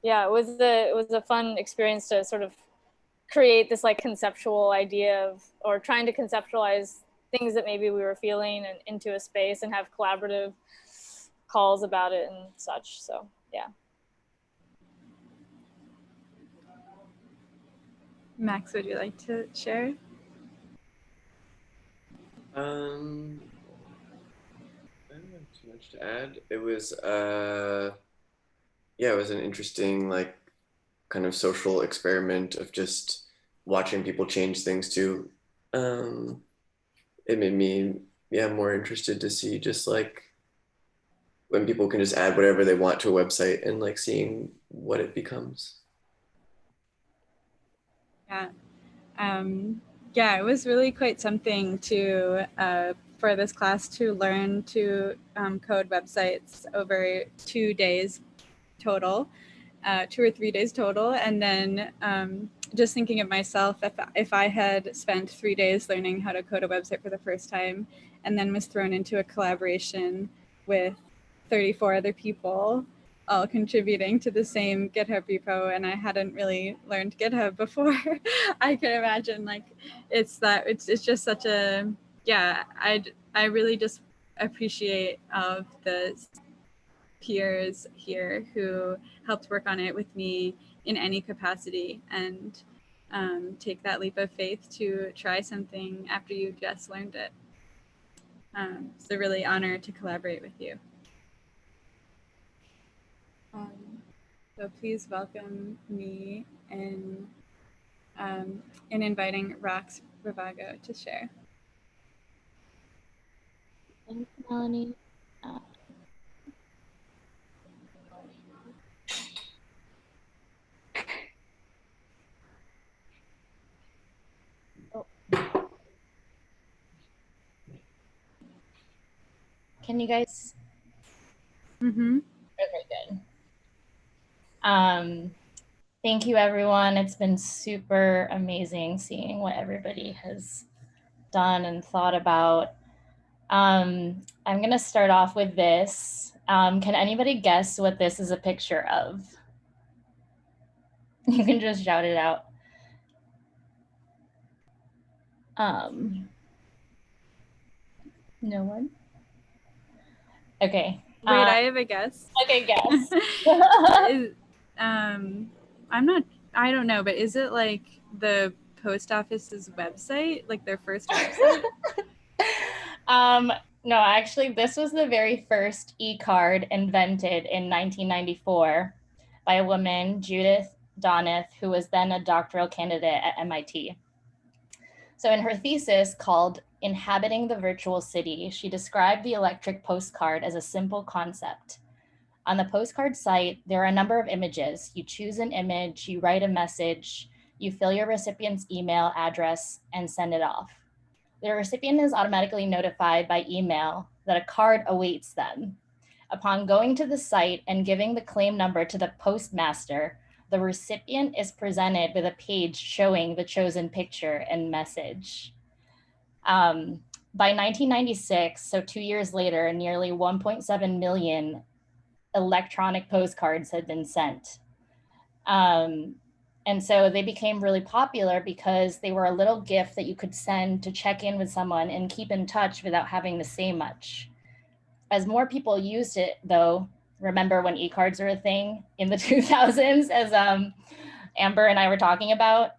S11: yeah, it was a fun experience to sort of create this like conceptual idea of, or trying to conceptualize things that maybe we were feeling and into a space and have collaborative calls about it and such. So yeah.
S1: Max, would you like to share?
S2: I don't have too much to add. It was yeah, it was an interesting like kind of social experiment of just watching people change things too. It made me more interested to see just like when people can just add whatever they want to a website and like seeing what it becomes.
S1: Yeah. Yeah, it was really quite something to for this class to learn to code websites over 2 days total, 2 or 3 days total. And then just thinking of myself, if I had spent 3 days learning how to code a website for the first time and then was thrown into a collaboration with 34 other people, all contributing to the same GitHub repo, and I hadn't really learned GitHub before, I can imagine like it's just such a, yeah, I really just appreciate all of the peers here who helped work on it with me in any capacity and take that leap of faith to try something after you just learned it. It's a really honor to collaborate with you. So please welcome me in inviting Roux Ravago to share.
S12: Thanks, Melanie. Can you guys?
S1: Mm-hmm.
S12: Okay, good. Thank you, everyone. It's been super amazing seeing what everybody has done and thought about. I'm gonna start off with this. Can anybody guess what this is a picture of? You can just shout it out. No one? Okay.
S1: Wait, I have a guess.
S12: Okay, guess.
S1: I don't know, but is it like the post office's website, like their first website?
S12: No, actually, this was the very first e-card invented in 1994 by a woman, Judith Donath, who was then a doctoral candidate at MIT. So in her thesis called Inhabiting the Virtual City, she described the electric postcard as a simple concept. On the postcard site, there are a number of images. You choose an image, you write a message, you fill your recipient's email address and send it off. The recipient is automatically notified by email that a card awaits them. Upon going to the site and giving the claim number to the postmaster, the recipient is presented with a page showing the chosen picture and message. By 1996, so 2 years later, nearly 1.7 million electronic postcards had been sent. And so they became really popular because they were a little gift that you could send to check in with someone and keep in touch without having to say much. As more people used it, though, remember when e-cards were a thing in the 2000s, as Amber and I were talking about,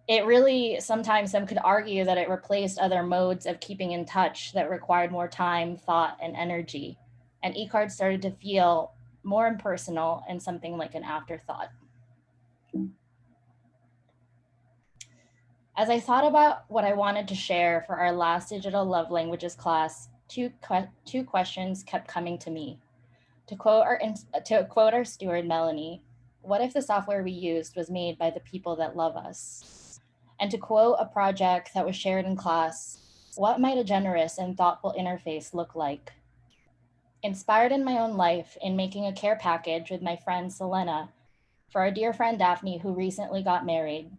S12: it really, sometimes some could argue that it replaced other modes of keeping in touch that required more time, thought, and energy. And e-cards started to feel more impersonal and something like an afterthought. As I thought about what I wanted to share for our last digital love languages class, two questions kept coming to me. To quote our steward, Melanie, what if the software we used was made by the people that love us? And to quote a project that was shared in class, what might a generous and thoughtful interface look like? Inspired in my own life in making a care package with my friend Selena for our dear friend Daphne, who recently got married,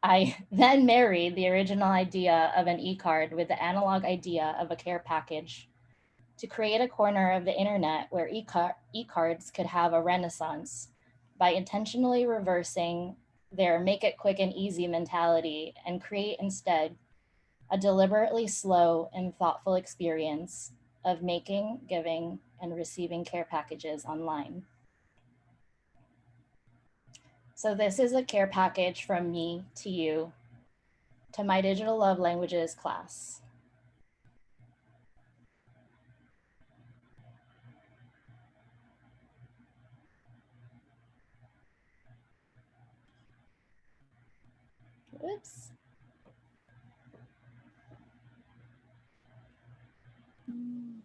S12: I then married the original idea of an e-card with the analog idea of a care package to create a corner of the internet where e-cards could have a renaissance by intentionally reversing their make it quick and easy mentality and create instead a deliberately slow and thoughtful experience of making, giving, and receiving care packages online. So this is a care package from me to you, to my digital love languages class. Oops.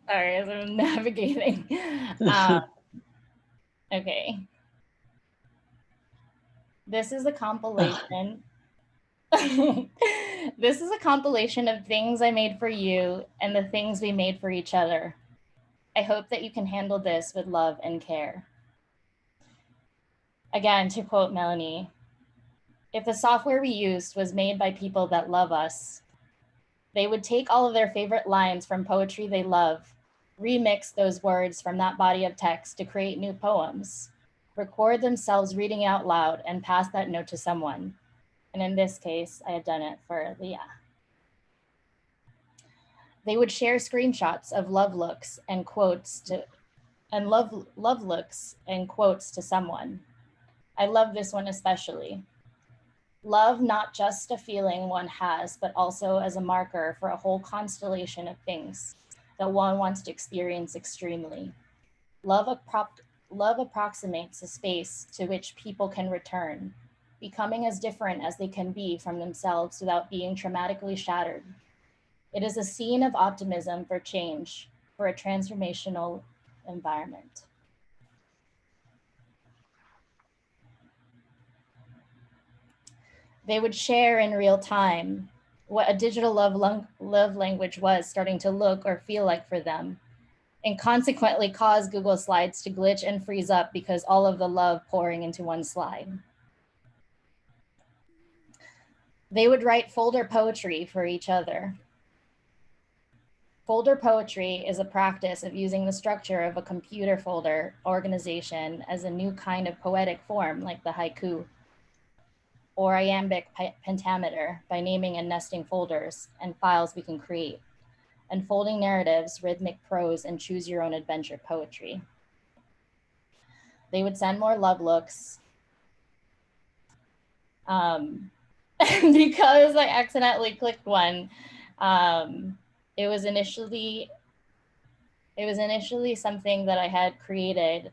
S12: Sorry, as I'm navigating. Okay. This is a compilation. This is a compilation of things I made for you and the things we made for each other. I hope that you can handle this with love and care. Again, to quote Melanie, if the software we used was made by people that love us, they would take all of their favorite lines from poetry they love, remix those words from that body of text to create new poems, record themselves reading out loud, and pass that note to someone. And in this case, I had done it for Leah. They would share screenshots of love looks and quotes to someone. I love this one especially. Love not just a feeling one has, but also as a marker for a whole constellation of things that one wants to experience extremely. Love approximates a space to which people can return, becoming as different as they can be from themselves without being traumatically shattered. It is a scene of optimism for change, for a transformational environment. They would share in real time what a digital love language was starting to look or feel like for them, and consequently cause Google Slides to glitch and freeze up because all of the love pouring into one slide. They would write folder poetry for each other. Folder poetry is a practice of using the structure of a computer folder organization as a new kind of poetic form, like the haiku, or iambic pentameter, by naming and nesting folders and files we can create, unfolding narratives, rhythmic prose, and choose your own adventure poetry. They would send more love looks. Because I accidentally clicked one, it was initially something that I had created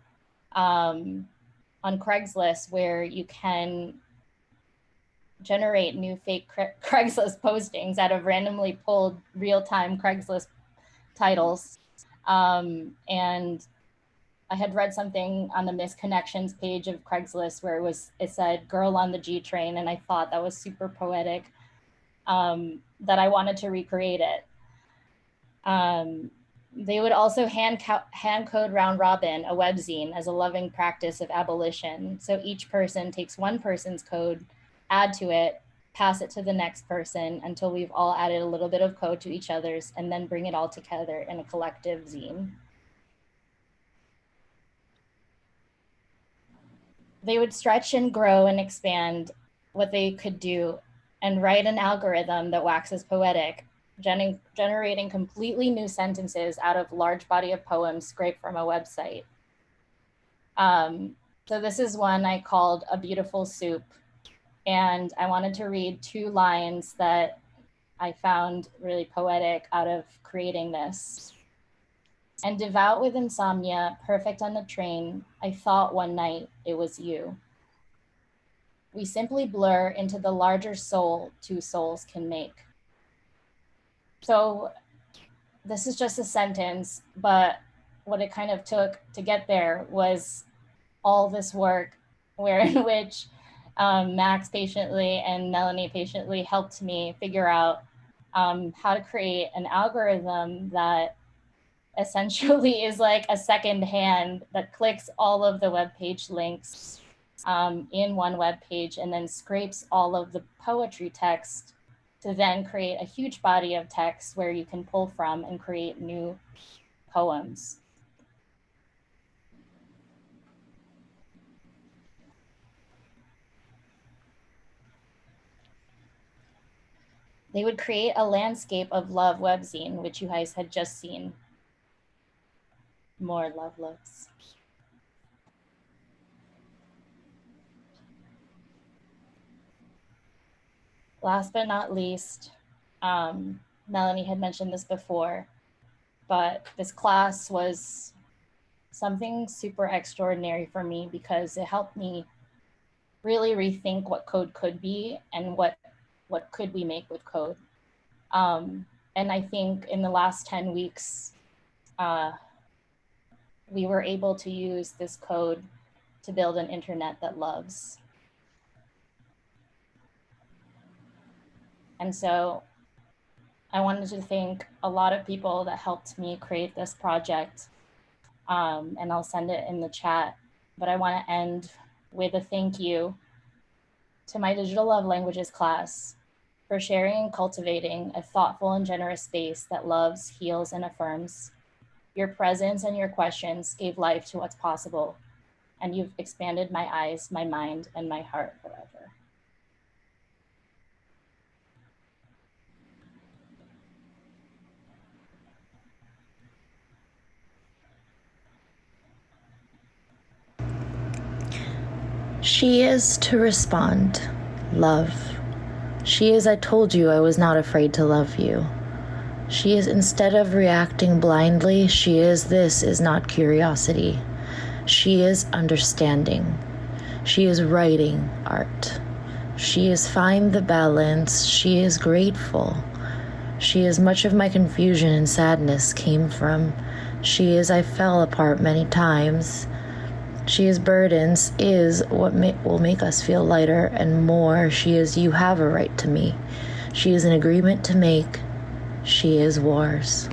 S12: on Craigslist, where you can generate new fake Craigslist postings out of randomly pulled real-time Craigslist titles. And I had read something on the misconnections page of Craigslist where it said "girl on the G train," and I thought that was super poetic, that I wanted to recreate it. They would also hand code round robin a webzine as a loving practice of abolition. So each person takes one person's code, add to it, pass it to the next person until we've all added a little bit of code to each other's, and then bring it all together in a collective zine. They would stretch and grow and expand what they could do and write an algorithm that waxes poetic, generating completely new sentences out of large body of poems scraped from a website. So this is one I called A Beautiful Soup. And I wanted to read 2 lines that I found really poetic out of creating this. And devout with insomnia, perfect on the train, I thought one night it was you. We simply blur into the larger soul 2 souls can make. So this is just a sentence, but what it kind of took to get there was all this work in which Max patiently and Melanie patiently helped me figure out how to create an algorithm that essentially is like a second hand that clicks all of the web page links in one web page and then scrapes all of the poetry text to then create a huge body of text where you can pull from and create new poems. They would create a landscape of love webzine, which you guys had just seen. More love looks. Last but not least, Melanie had mentioned this before, but this class was something super extraordinary for me because it helped me really rethink what code could be and what could we make with code. And I think in the last 10 weeks, we were able to use this code to build an internet that loves. And so I wanted to thank a lot of people that helped me create this project. And I'll send it in the chat, but I want to end with a thank you to my digital love languages class for sharing and cultivating a thoughtful and generous space that loves, heals, and affirms. Your presence and your questions gave life to what's possible, and you've expanded my eyes, my mind, and my heart forever.
S13: She is to respond, love. She is, I told you I was not afraid to love you. She is, instead of reacting blindly, she is, this is not curiosity. She is understanding. She is writing art. She is find the balance. She is grateful. She is much of my confusion and sadness came from. She is, I fell apart many times. She is burdens, is what will make us feel lighter and more. She is, you have a right to me. She is an agreement to make. She is wars.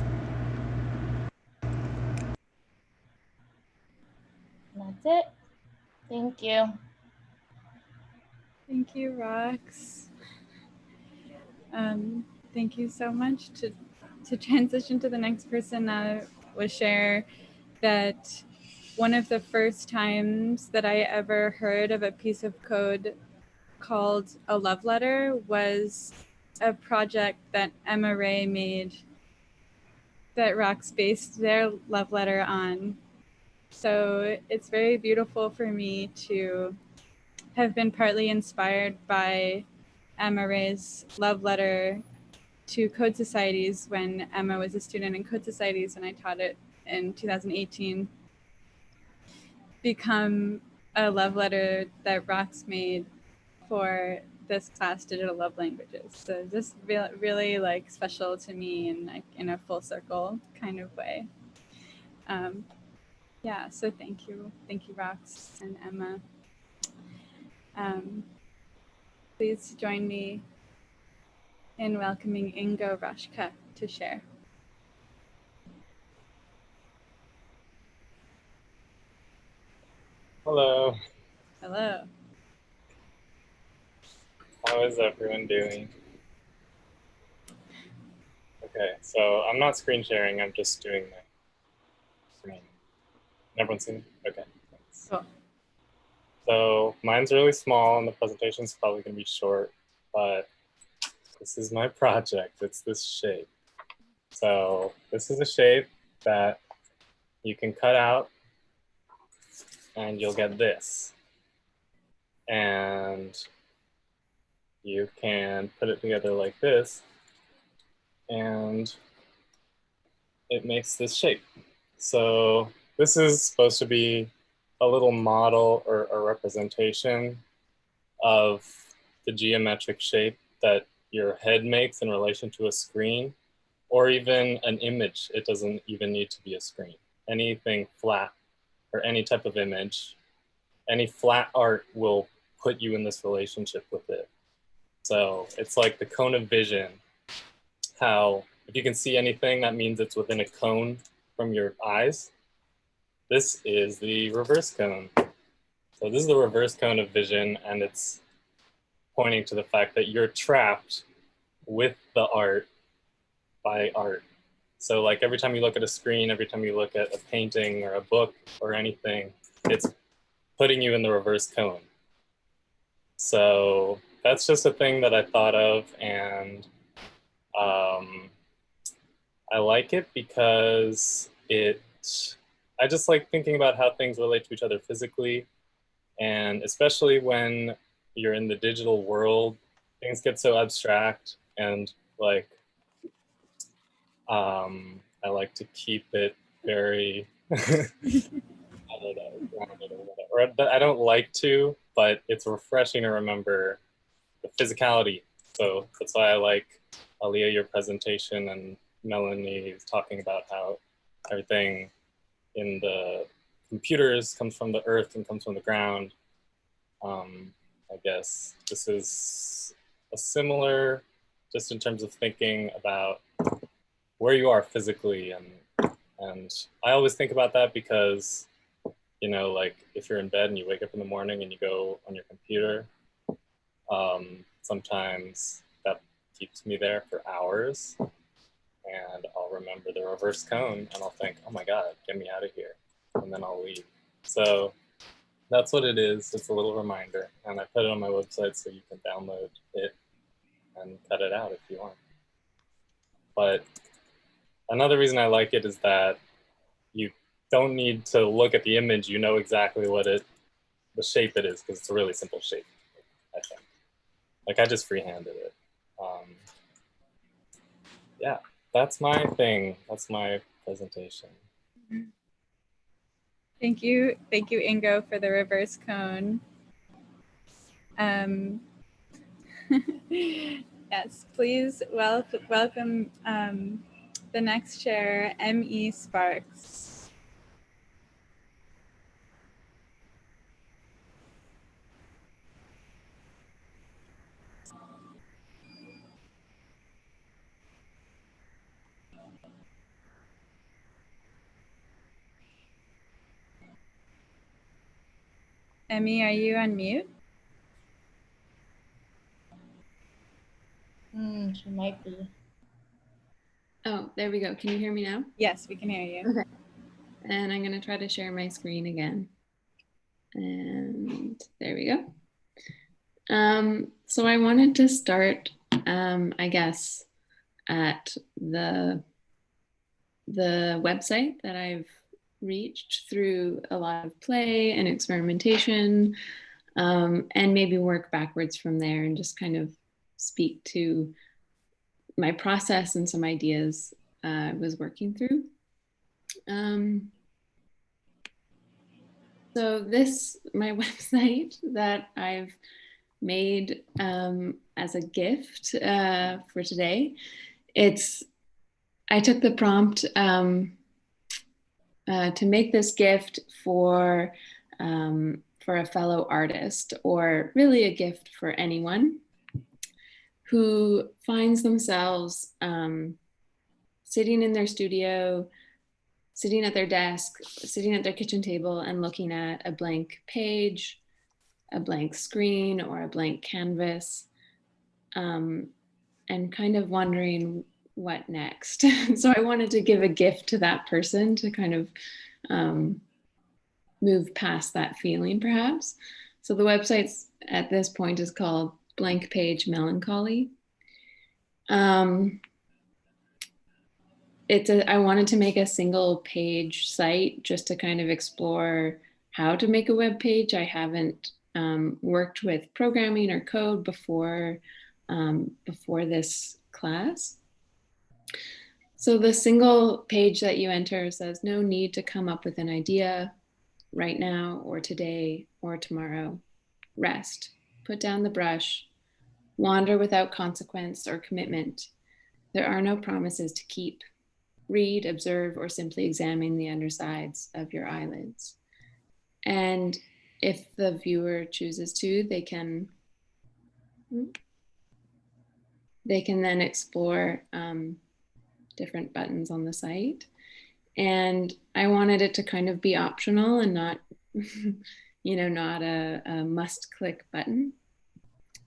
S12: That's it. Thank you.
S1: Thank you, Rox. Thank you so much. To transition to the next person, I will share that one of the first times that I ever heard of a piece of code called a love letter was a project that Emma Ray made that Rox based their love letter on. So it's very beautiful for me to have been partly inspired by Emma Ray's love letter to Code Societies when Emma was a student in Code Societies and I taught it in 2018. Become a love letter that Rox made for this class, Digital Love Languages. So just really like special to me and like in a full circle kind of way. Yeah, so thank you Rox and Emma. Please join me in welcoming Ingo Raschka to share.
S14: Hello.
S1: Hello.
S14: How is everyone doing? Okay, so I'm not screen sharing, I'm just doing my screen. Everyone seen it? Okay, thanks.
S1: Cool.
S14: So mine's really small and the presentation's probably gonna be short, but this is my project, it's this shape. So this is a shape that you can cut out and you'll get this. And you can put it together like this and it makes this shape. So this is supposed to be a little model or a representation of the geometric shape that your head makes in relation to a screen, or even an image. It doesn't even need to be a screen. Anything flat or any type of image, any flat art will put you in this relationship with it. So it's like the cone of vision, how if you can see anything, that means it's within a cone from your eyes. This is the reverse cone. So this is the reverse cone of vision, and it's pointing to the fact that you're trapped with the art by art. So like every time you look at a screen, every time you look at a painting or a book or anything, it's putting you in the reverse cone. So that's just a thing that I thought of, and I like it because I just like thinking about how things relate to each other physically, and especially when you're in the digital world, things get so abstract, and like I like to keep it very I don't know, grounded or whatever. But I don't like to, but it's refreshing to remember the physicality. So that's why I like Alliah, your presentation, and Melanie talking about how everything in the computers comes from the earth and comes from the ground. I guess this is a similar, just in terms of thinking about where you are physically, and I always think about that because, you know, like if you're in bed and you wake up in the morning and you go on your computer, sometimes that keeps me there for hours, and I'll remember the reverse cone and I'll think, oh my God, get me out of here, and then I'll leave. So that's what it is. It's a little reminder, and I put it on my website so you can download it and cut it out if you want. But another reason I like it is that you don't need to look at the image. You know exactly what the shape it is, because it's a really simple shape, I think. Like I just freehanded it. Yeah, that's my thing. That's my presentation.
S1: Thank you, Ingo, for the reverse cone. Yes, please welcome the next chair, M.E. Sparks. Emmy, are you on mute?
S12: She might be.
S15: Oh, there we go. Can you hear me now?
S1: Yes, we can hear you.
S15: Okay. And I'm going to try to share my screen again. And there we go. So I wanted to start, I guess, at the website that I've reached through a lot of play and experimentation, and maybe work backwards from there and just kind of speak to my process and some ideas I was working through. So this, my website that I've made as a gift for today, I took the prompt to make this gift for a fellow artist, or really a gift for anyone who finds themselves sitting in their studio, sitting at their desk, sitting at their kitchen table and looking at a blank page, a blank screen, or a blank canvas, and kind of wondering what next. So I wanted to give a gift to that person to kind of move past that feeling, perhaps. So the website at this point is called Blank Page Melancholy. I wanted to make a single page site just to kind of explore how to make a web page. I haven't worked with programming or code before this class. So the single page that you enter says, no need to come up with an idea right now or today or tomorrow. Rest, put down the brush, wander without consequence or commitment. There are no promises to keep. Read, observe, or simply examine the undersides of your eyelids. And if the viewer chooses to, they can then explore different buttons on the site. And I wanted it to kind of be optional and not, not a must-click button.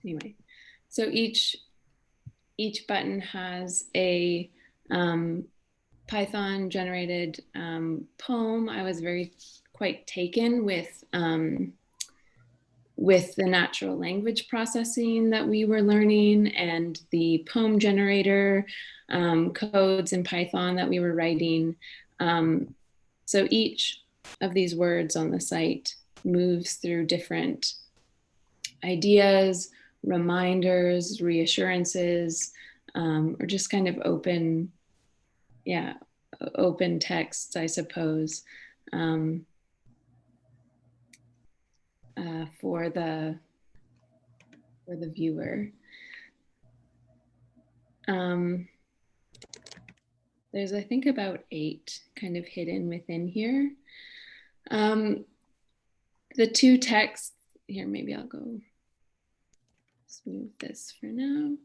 S15: Anyway, so each button has a Python-generated poem. I was quite taken with the natural language processing that we were learning and the poem generator codes in Python that we were writing. So each of these words on the site moves through different ideas, reminders, reassurances, or just kind of open texts, I suppose, for the viewer. There's, I think, about 8 kind of hidden within here. The 2 texts, here, maybe I'll go smooth this for now.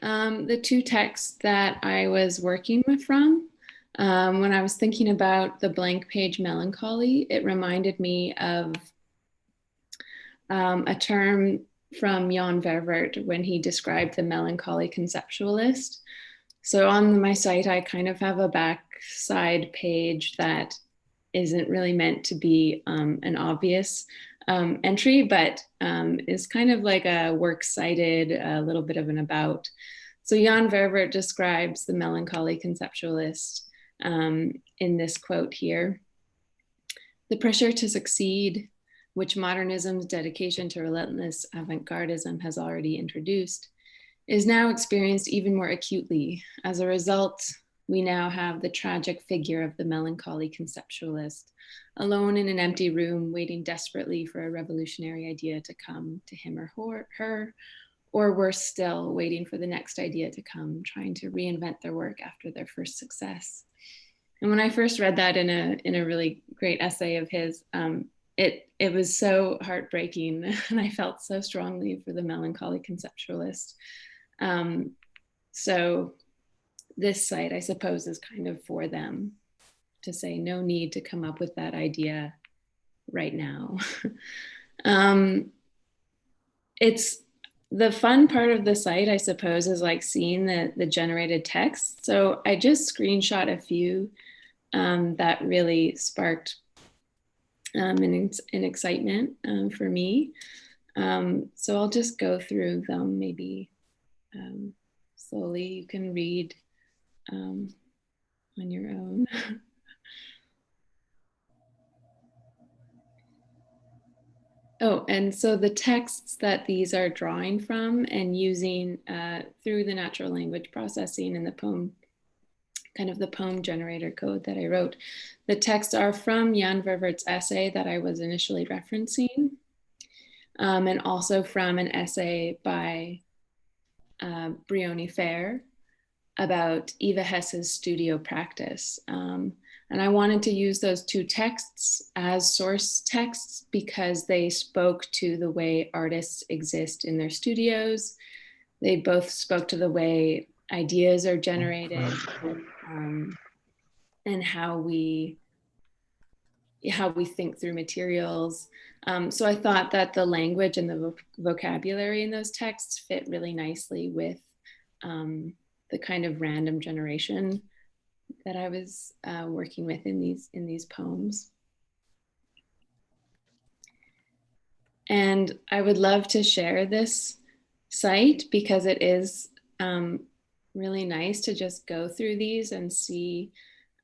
S15: The 2 texts that I was working with from, when I was thinking about the blank page melancholy, it reminded me of a term from Jan Verwert when he described the melancholy conceptualist. So on my site, I kind of have a backside page that isn't really meant to be an obvious entry, but is kind of like a works cited, a little bit of an about. So Jan Verwert describes the melancholy conceptualist in this quote here. The pressure to succeed, which modernism's dedication to relentless avant-gardism has already introduced, is now experienced even more acutely. As a result, we now have the tragic figure of the melancholy conceptualist, alone in an empty room, waiting desperately for a revolutionary idea to come to him or her, or worse still, waiting for the next idea to come, trying to reinvent their work after their first success. And when I first read that in a really great essay of his, it was so heartbreaking, and I felt so strongly for the melancholy conceptualist. So this site, I suppose, is kind of for them to say, no need to come up with that idea right now. It's the fun part of the site, I suppose, is like seeing the generated text. So I just screenshot a few that really sparked an excitement for me. So I'll just go through them maybe slowly. You can read on your own. Oh, and so the texts that these are drawing from and using through the natural language processing and the poem, kind of the poem generator code that I wrote, the texts are from Jan Verwert's essay that I was initially referencing, and also from an essay by Brioni Fair about Eva Hess's studio practice. And I wanted to use those 2 texts as source texts because they spoke to the way artists exist in their studios. They both spoke to the way ideas are generated and how we, how we think through materials. So I thought that the language and the vocabulary in those texts fit really nicely with the kind of random generation that I was working with in these poems. And I would love to share this site because it is really nice to just go through these and see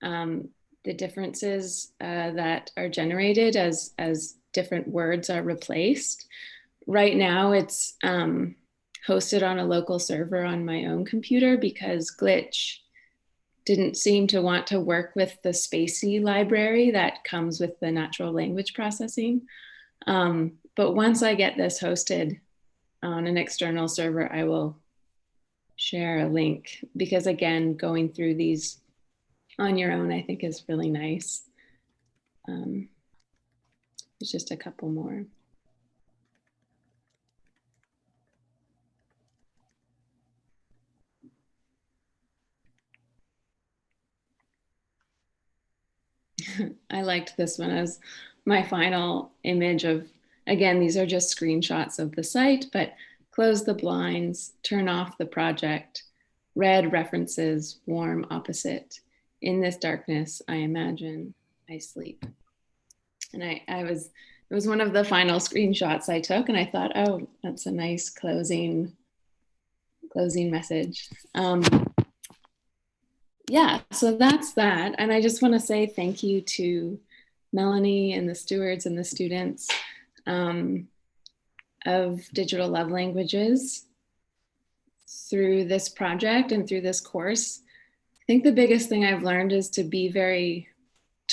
S15: the differences that are generated as different words are replaced. Right now it's hosted on a local server on my own computer because Glitch didn't seem to want to work with the spacey library that comes with the natural language processing. But once I get this hosted on an external server, I will share a link because again, going through these on your own, I think is really nice. There's just a couple more. I liked this one as my final image of, again, these are just screenshots of the site, but close the blinds, turn off the project, red references, warm opposite. In this darkness, I imagine I sleep. And it was one of the final screenshots I took and I thought, oh, that's a nice closing message. Yeah, so that's that. And I just want to say thank you to Melanie and the stewards and the students of Digital Love Languages through this project and through this course. I think the biggest thing I've learned is to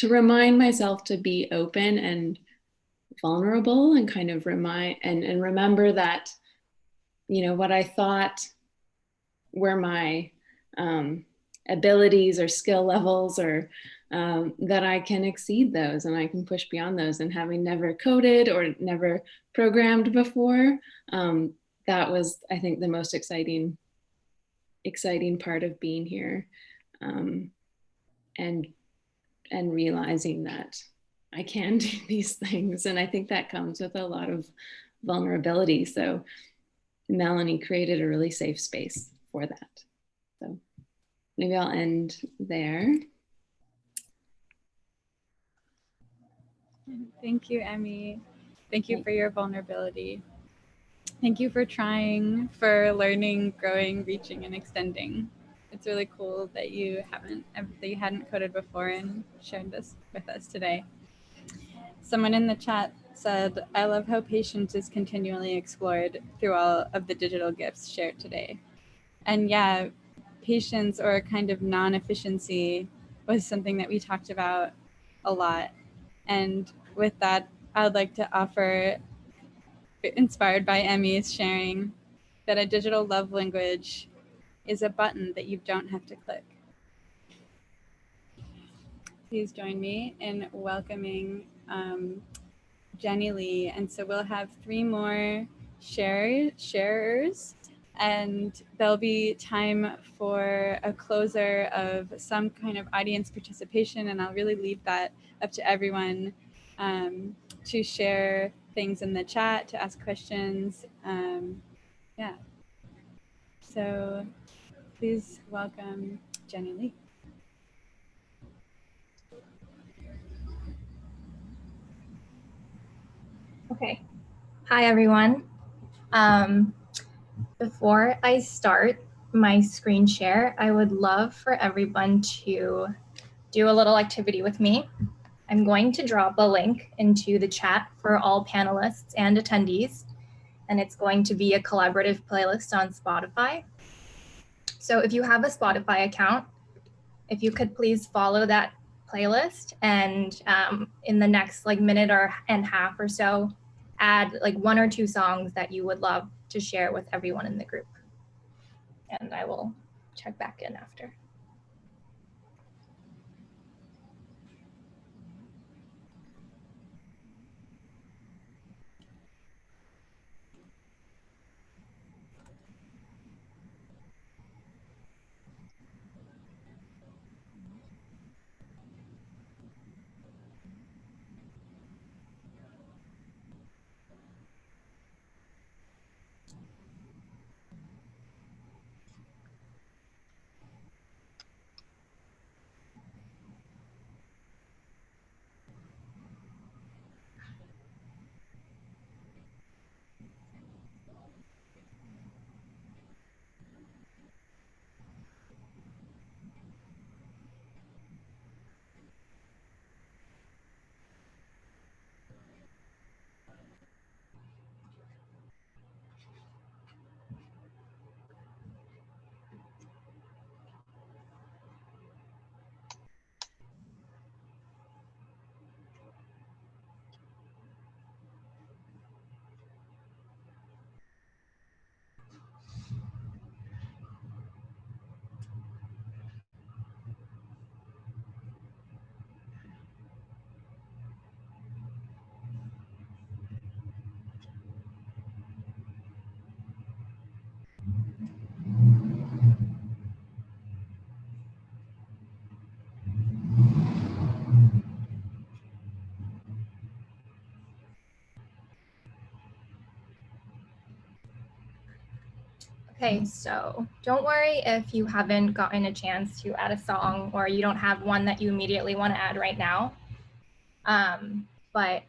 S15: remind myself to be open and vulnerable and kind of remember that, you know, what I thought were my abilities or skill levels or that I can exceed those and I can push beyond those. And having never coded or never programmed before, that was, I think, the most exciting part of being here, and realizing that I can do these things. And I think that comes with a lot of vulnerability. So Melanie created a really safe space for that. So maybe I'll end there.
S1: Thank you, Emmy. Thank you for your vulnerability. Thank you for trying, for learning, growing, reaching, and extending. It's really cool that you hadn't coded before and shared this with us today. Someone in the chat said, I love how patience is continually explored through all of the digital gifts shared today. And yeah, patience or a kind of non-efficiency was something that we talked about a lot. And with that, I would like to offer, inspired by Emmy's sharing, that a digital love language is a button that you don't have to click. Please join me in welcoming Jenny Lee. And so we'll have 3 more sharers, and there'll be time for a closer of some kind of audience participation. And I'll really leave that up to everyone to share things in the chat, to ask questions. Yeah. So please welcome Jenny Lee.
S16: Okay. Hi, everyone. Before I start my screen share, I would love for everyone to do a little activity with me. I'm going to drop a link into the chat for all panelists and attendees, and it's going to be a collaborative playlist on Spotify. So if you have a Spotify account, if you could please follow that playlist, and in the next minute and a half or so, add 1 or 2 songs that you would love to share with everyone in the group. And I will check back in after. Okay, so don't worry if you haven't gotten a chance to add a song or you don't have one that you immediately want to add right now. But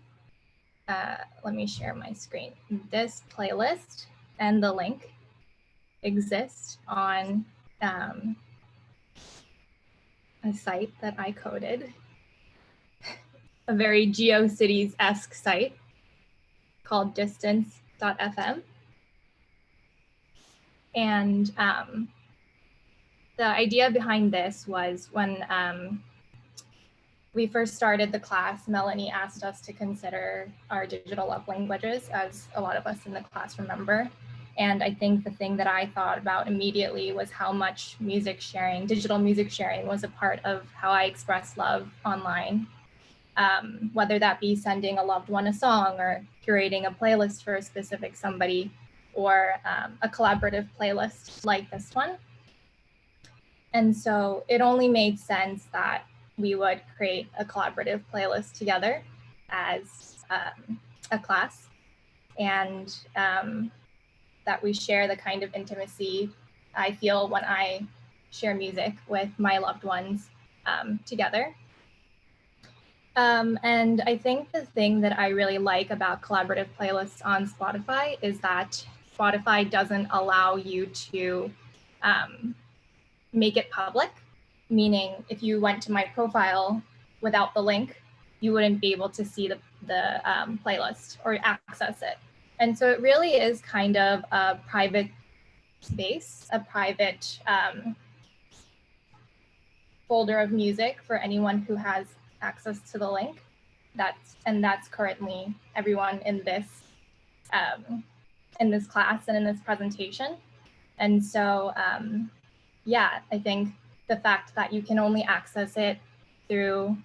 S16: let me share my screen. This playlist and the link exist on a site that I coded, a very GeoCities-esque site called distance.fm. And the idea behind this was when we first started the class, Melanie asked us to consider our digital love languages, as a lot of us in the class remember. And I think the thing that I thought about immediately was how much music sharing, digital music sharing, was a part of how I express love online. Whether that be sending a loved one a song or curating a playlist for a specific somebody, or a collaborative playlist like this one. And so it only made sense that we would create a collaborative playlist together as a class, and that we share the kind of intimacy I feel when I share music with my loved ones together. And I think the thing that I really like about collaborative playlists on Spotify is that Spotify doesn't allow you to make it public, meaning if you went to my profile without the link, you wouldn't be able to see the playlist or access it. And so it really is kind of a private space, a private folder of music for anyone who has access to the link. That's currently everyone in this class and in this presentation. And so, yeah, I think the fact that you can only access it through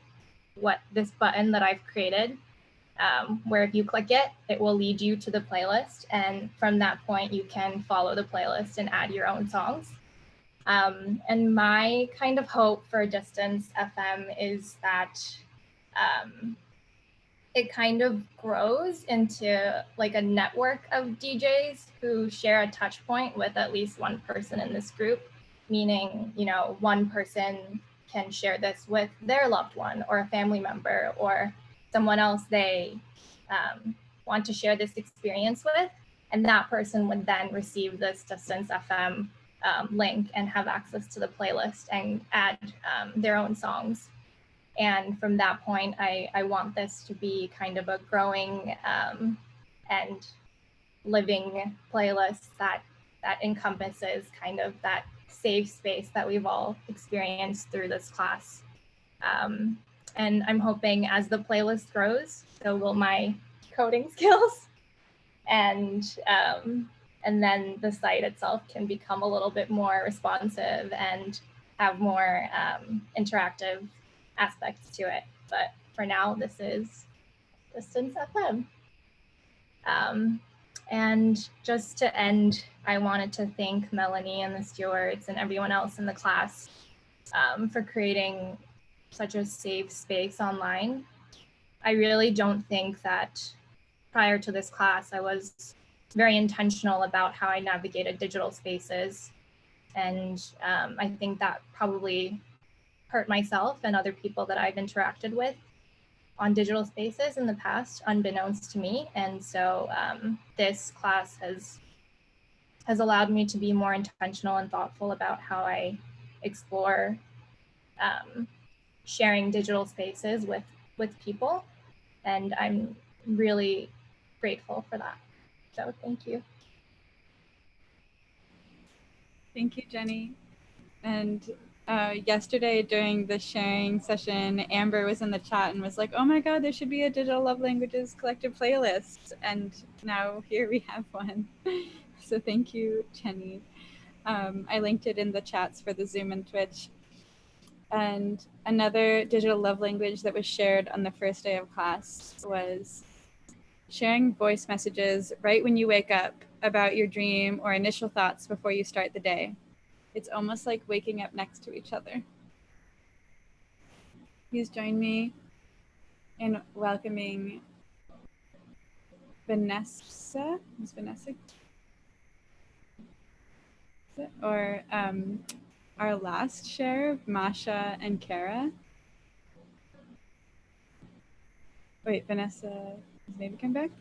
S16: this button that I've created, where if you click it, it will lead you to the playlist. And from that point, you can follow the playlist and add your own songs. And my kind of hope for Distance FM is that it kind of grows into like a network of DJs who share a touch point with at least one person in this group, meaning, you know, one person can share this with their loved one or a family member or someone else they want to share this experience with, and that person would then receive this Distance FM link and have access to the playlist and add their own songs. And from that point, I want this to be kind of a growing and living playlist that encompasses kind of that safe space that we've all experienced through this class. And I'm hoping as the playlist grows, so will my coding skills. And then the site itself can become a little bit more responsive and have more interactive aspects to it. But for now, this is Distance FM. And just to end, I wanted to thank Melanie and the stewards and everyone else in the class for creating such a safe space online. I really don't think that prior to this class, I was very intentional about how I navigated digital spaces. And I think that probably hurt myself and other people that I've interacted with on digital spaces in the past, unbeknownst to me. And so this class has allowed me to be more intentional and thoughtful about how I explore sharing digital spaces with people. And I'm really grateful for that. So thank you.
S1: Thank you, Jenny. And yesterday during the sharing session, Amber was in the chat and was like, oh my God, there should be a Digital Love Languages collective playlist. And now here we have one. So thank you, Jenny. I linked it in the chats for the Zoom and Twitch. And another digital love language that was shared on the first day of class was sharing voice messages right when you wake up about your dream or initial thoughts before you start the day. It's almost like waking up next to each other. Please join me in welcoming Vanessa. Is Vanessa? or our last share, Masha and Kara. Wait, Vanessa has maybe come back?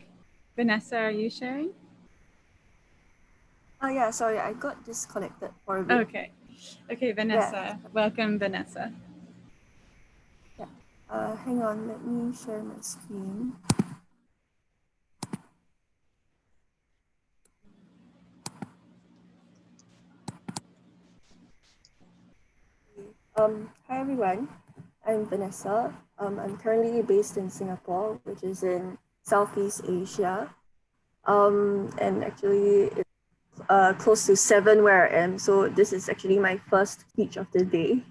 S1: Vanessa, are you sharing?
S17: Oh yeah, sorry, I got disconnected for a bit.
S1: Okay. Okay, Vanessa.
S17: Yeah.
S1: Welcome, Vanessa.
S17: Yeah. Hang on, let me share my screen. Hi everyone, I'm Vanessa. I'm currently based in Singapore, which is in Southeast Asia. And actually it's close to 7 where I am, so this is actually my first speech of the day.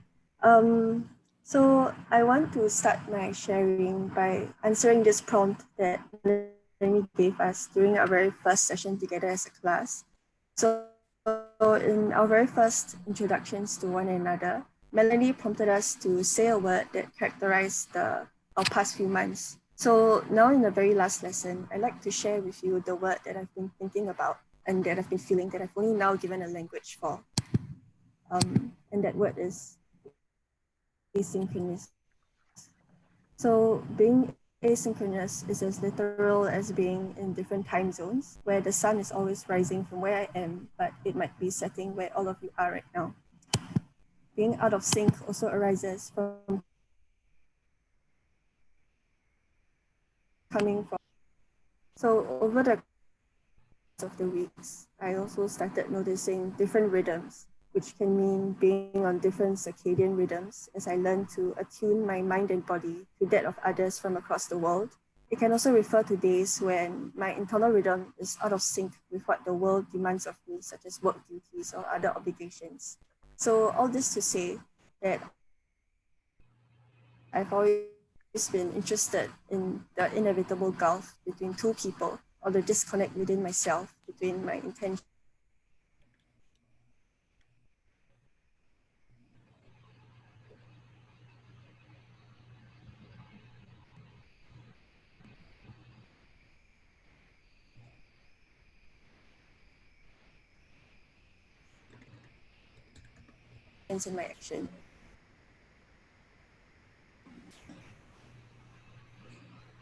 S17: So I want to start my sharing by answering this prompt that Melanie gave us during our very first session together as a class. So in our very first introductions to one another, Melanie prompted us to say a word that characterized our past few months. So now in the very last lesson, I'd like to share with you the word that I've been thinking about and that I've been feeling that I've only now given a language for. And that word is asynchronous. So being asynchronous is as literal as being in different time zones, where the sun is always rising from where I am, but it might be setting where all of you are right now. Being out of sync also arises from coming from. So over the course of the weeks, I also started noticing different rhythms, which can mean being on different circadian rhythms as I learn to attune my mind and body to that of others from across the world. It can also refer to days when my internal rhythm is out of sync with what the world demands of me, such as work duties or other obligations. So all this to say that I've always been interested in the inevitable gulf between two people, or the disconnect within myself between my intention in my action.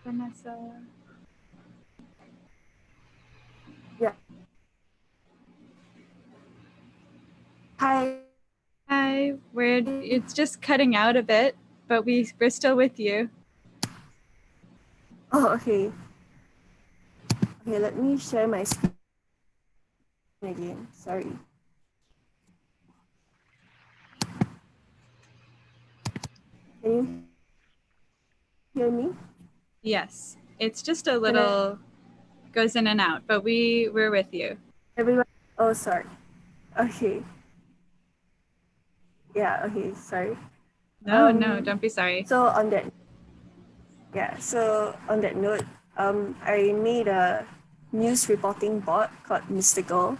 S1: Vanessa.
S17: Yeah. Hi.
S1: Hi. It's just cutting out a bit, but we're still with you.
S17: Oh, okay. Okay, let me share my screen again. Sorry. Can you hear me?
S1: Yes. It's just a little goes in and out, but we're with you.
S17: Everyone. Oh, sorry. Okay. Yeah. Okay. Sorry.
S1: No, don't be sorry.
S17: So on that note, I made a news reporting bot called Mystical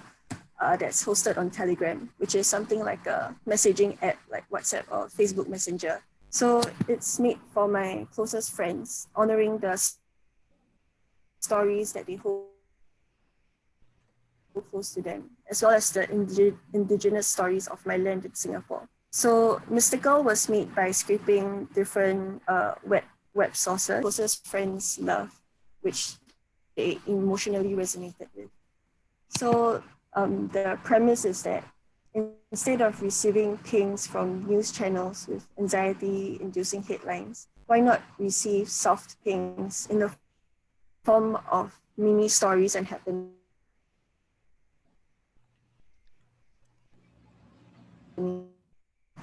S17: that's hosted on Telegram, which is something like a messaging app like WhatsApp or Facebook Messenger. So it's made for my closest friends, honoring the stories that they hold close to them, as well as the indigenous stories of my land in Singapore. So Mystical was made by scraping different web sources closest friends love, which they emotionally resonated with. So the premise is that instead of receiving pings from news channels with anxiety-inducing headlines, why not receive soft pings in the form of mini stories and happenings?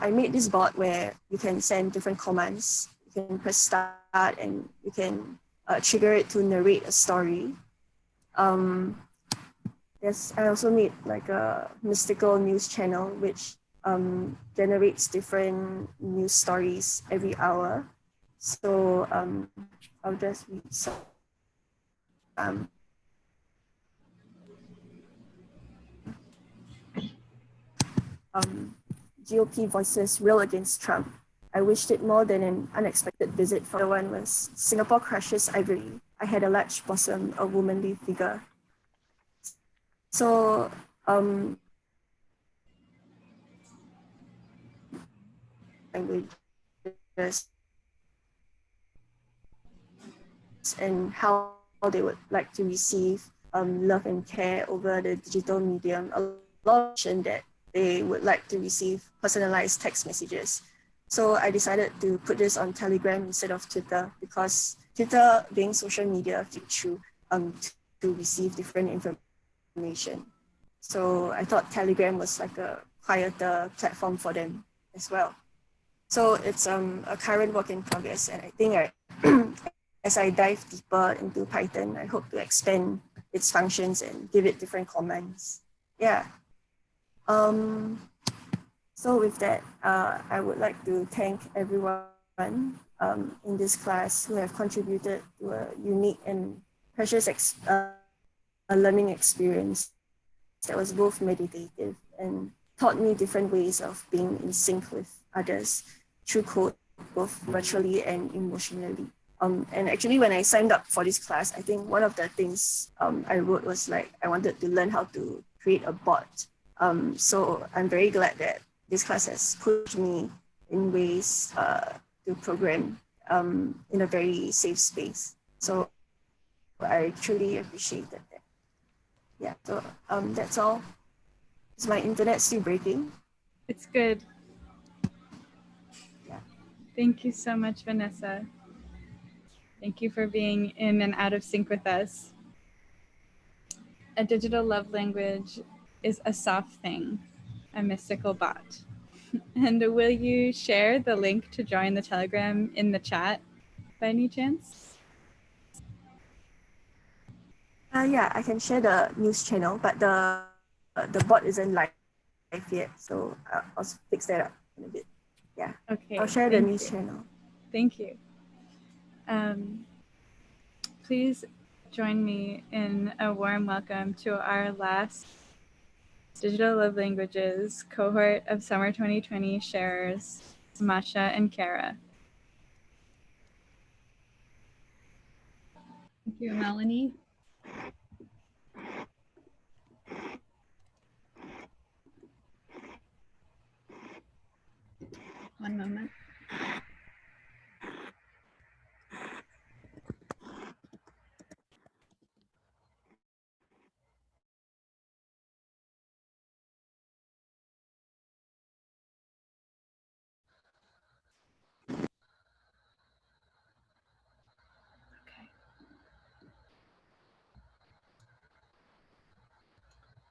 S17: I made this bot where you can send different commands. You can press start and you can trigger it to narrate a story. Yes, I also made like a mystical news channel which generates different news stories every hour. So I'll just read some. GOP voices rail against Trump. I wished it more than an unexpected visit from the one was Singapore crushes ivory. I had a large bosom, a womanly figure. So languages and how they would like to receive love and care over the digital medium. A lot mentioned that they would like to receive personalized text messages. So I decided to put this on Telegram instead of Twitter, because Twitter, being social media, fit through to receive different information. So I thought Telegram was like a quieter platform for them as well. So it's a current work in progress, and I think as I dive deeper into Python, I hope to expand its functions and give it different commands. Yeah. So with that, I would like to thank everyone in this class who have contributed to a unique and precious learning experience that was both meditative and taught me different ways of being in sync with others through code, both virtually and emotionally. And actually, when I signed up for this class, I think one of the things I wrote was like, I wanted to learn how to create a bot. So I'm very glad that this class has pushed me in ways to program in a very safe space. So I truly appreciated that. Yeah, so that's all. Is my internet still breaking?
S1: It's good.
S17: Yeah.
S1: Thank you so much, Vanessa. Thank you for being in and out of sync with us. A digital love language is a soft thing, a mystical bot. And will you share the link to join the Telegram in the chat by any chance?
S17: Yeah, I can share the news channel, but the bot isn't live yet, so I'll fix that up in a bit. Yeah.
S1: Okay.
S17: I'll share the news channel.
S1: Thank you. Please join me in a warm welcome to our last Digital Love Languages cohort of Summer 2020 sharers, Masha and Kara.
S10: Thank you, Melanie. One moment.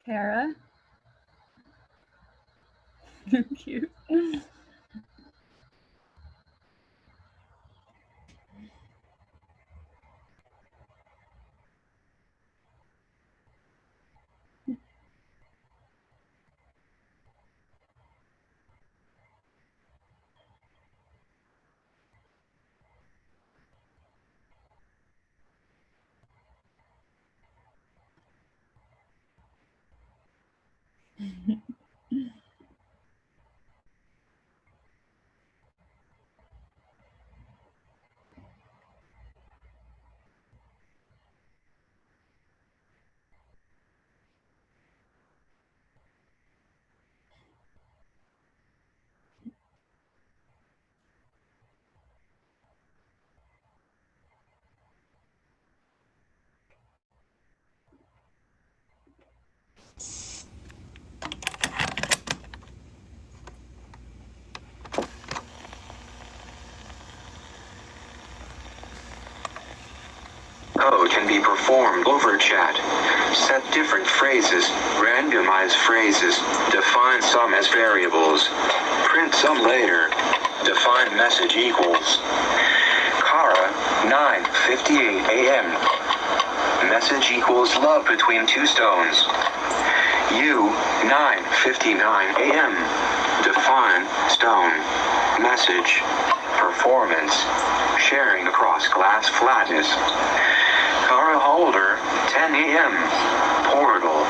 S10: Kara. Thank you.
S18: Code can be performed over chat. Set different phrases, randomize phrases, define some as variables, print some later, define message equals. Kara, 9:58 a.m. Message equals love between two stones. You, 9:59 a.m. Define stone. Message. Performance. Sharing across glass flatness. Kara Holder, 10 a.m. Portal.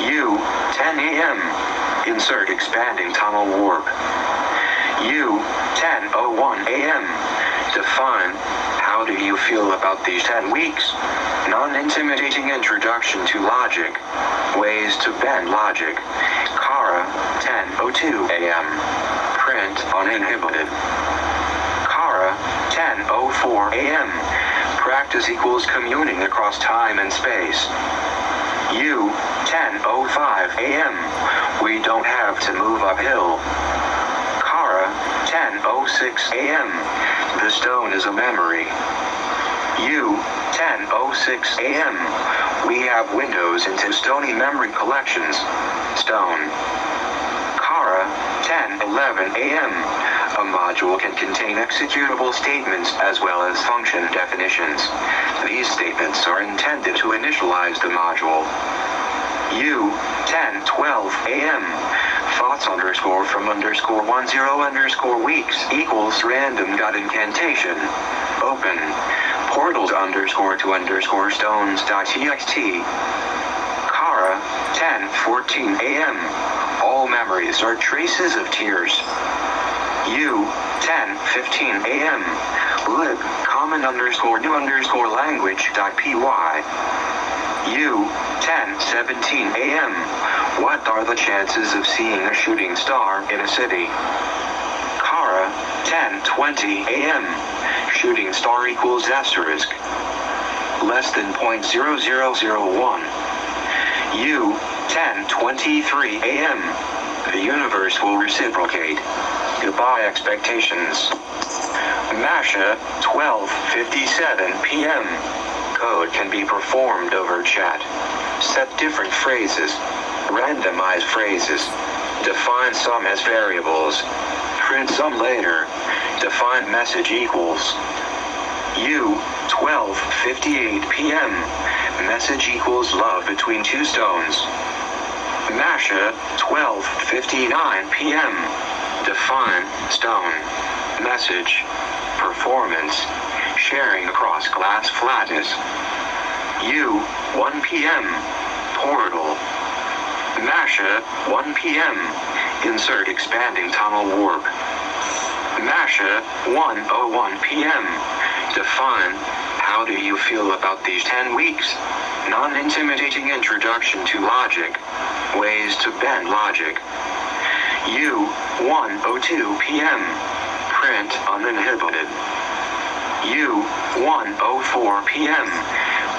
S18: You, 10 a.m. Insert expanding tunnel warp. You, 10:01 a.m. Define, how do you feel about these 10 weeks? Non-intimidating introduction to logic. Ways to bend logic. Kara, 10:02 a.m. Print. Print uninhibited. Kara, 10:04 a.m. Practice equals communing across time and space. You, 10:05 a.m. We don't have to move uphill. Kara, 10:06 a.m. The stone is a memory. You, 10:06 a.m. We have windows into stony memory collections. Stone. Kara, 10:11 a.m. A module can contain executable statements as well as function definitions. These statements are intended to initialize the module. You, 10:12 a.m. Thoughts underscore from underscore 10 weeks equals random dot incantation. Open. Portals underscore to underscore stones dot txt. Kara, 10:14 a.m. All memories are traces of tears. You, 10:15 a.m. Lib, common underscore new underscore language dot py. You, 10:17 a.m. What are the chances of seeing a shooting star in a city? Kara, 10:20 a.m. Shooting star equals asterisk. Less than 0.0001. You, 10:23 a.m. The universe will reciprocate. Goodbye expectations. Masha, 12:57 p.m. Code can be performed over chat. Set different phrases. Randomize phrases. Define some as variables. Print some later. Define message equals. You, 12:58 p.m. Message equals love between two stones. Masha, 12:59 p.m. Define stone. Message. Performance. Sharing across glass flatness. You, 1 p.m. Portal. Masha, 1 p.m. Insert expanding tunnel warp. Masha, 1:01 p.m. Define. How do you feel about these 10 weeks? Non-intimidating introduction to logic. Ways to bend logic. You, 1:02 p.m. Print uninhibited. You, 1:04 p.m.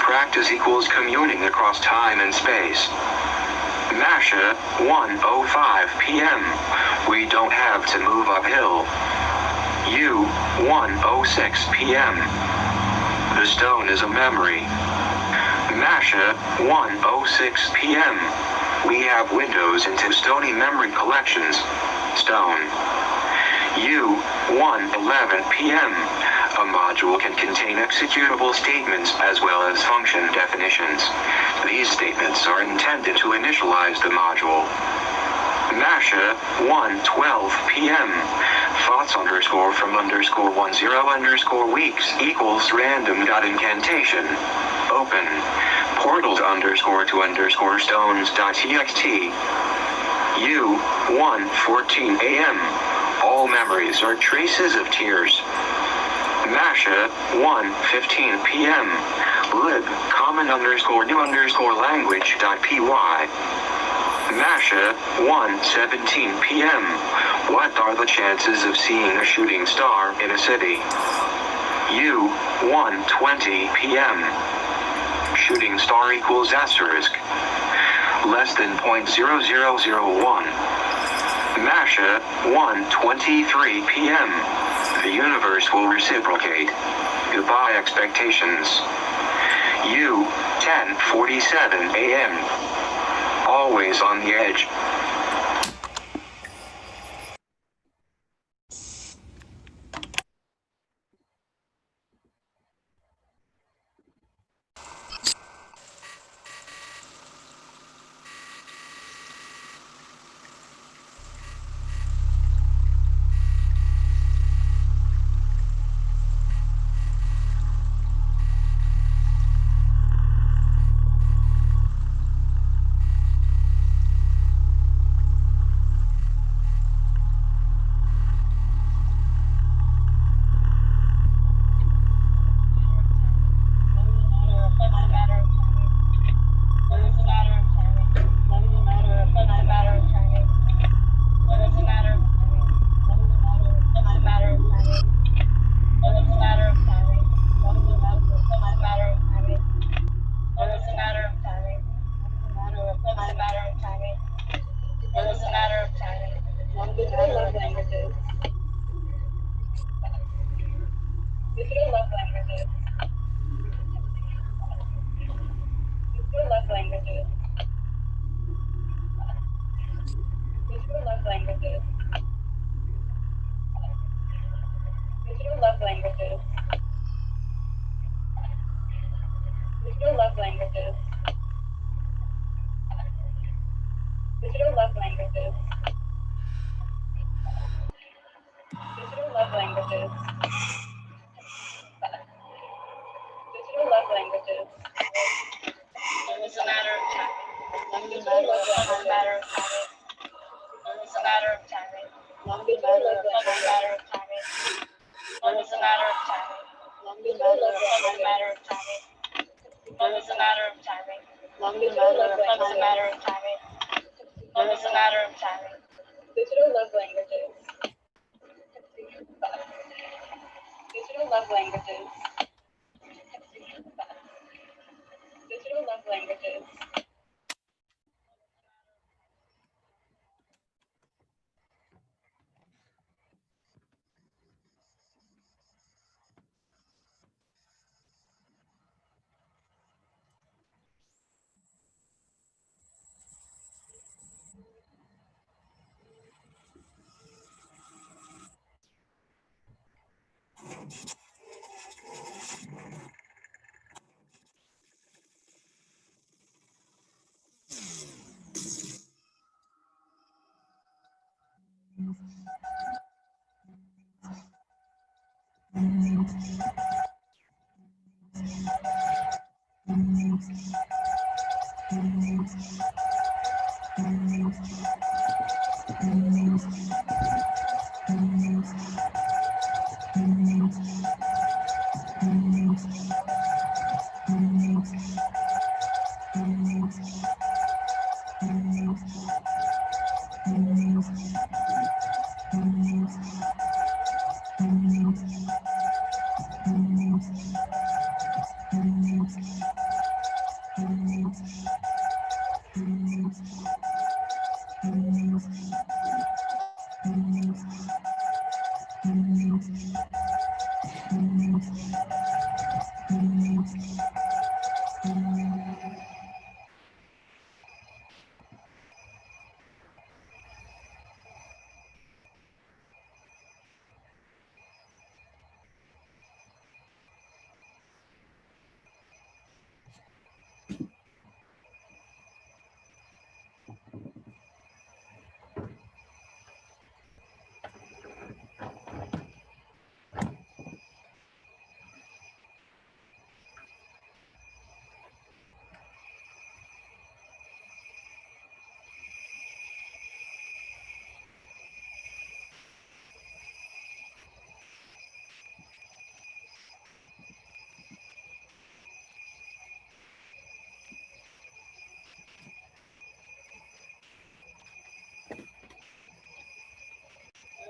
S18: Practice equals communing across time and space. Masha, 1:05 p.m. We don't have to move uphill. You, 1:06 p.m. The stone is a memory. Masha, 1:06 p.m. We have windows into stony memory collections. Stone. You, 1:11 p.m. A module can contain executable statements as well as function definitions. These statements are intended to initialize the module. Masha, 1:12 p.m. Thoughts underscore from underscore 10 weeks equals random dot incantation. Open. Portals underscore to underscore stones dot txt. You, 1:14 a.m. All memories are traces of tears. Masha, 1:15 p.m. Lib, common underscore new underscore language dot py. Masha, 1:17 p.m. What are the chances of seeing a shooting star in a city? You, 1:20 p.m. Shooting star equals asterisk. Less than 0.0001. Masha, 1:23 p.m. The universe will reciprocate. Goodbye expectations. You, 10:47 a.m. Always on the edge.
S19: Digital love languages. Digital love languages. Digital love languages. Digital love languages. Digital love languages. Digital love languages. Digital love languages. Digital love languages. Digital love languages. It's a matter of time. It's a matter of timing. It's a matter of timing. It's a matter of timing. It's a matter of timing. It's a matter of timing. It's a matter of timing. It's a matter of timing. It's a matter of timing. Digital love languages. Digital love languages. Digital love languages.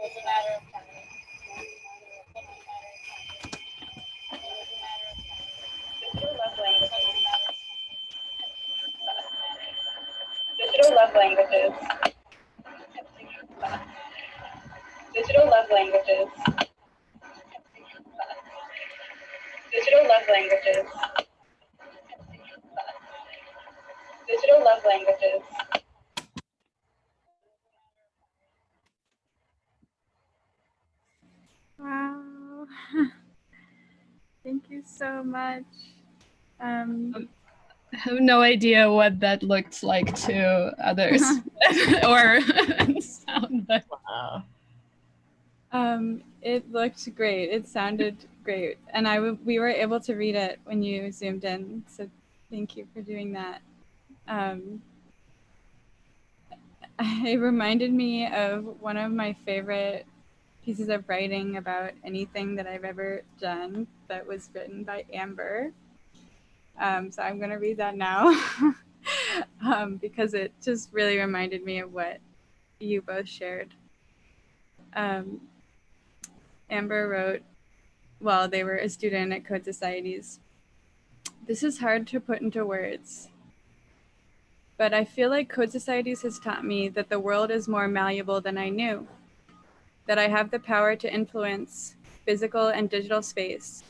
S19: It's a matter of timing. Digital love languages. Digital love languages. Digital love languages. Digital love languages. Digital love languages.
S1: Wow. Thank you so much.
S10: I have no idea what that looked like to others or sound, but
S1: it looked great. It sounded great, and we were able to read it when you zoomed in. So thank you for doing that. It reminded me of one of my favorite pieces of writing about anything that I've ever done that was written by Amber. So I'm going to read that now because it just really reminded me of what you both shared. Amber wrote while they were a student at Code Societies, "This is hard to put into words, but I feel like Code Societies has taught me that the world is more malleable than I knew. that I have the power to influence physical and digital space,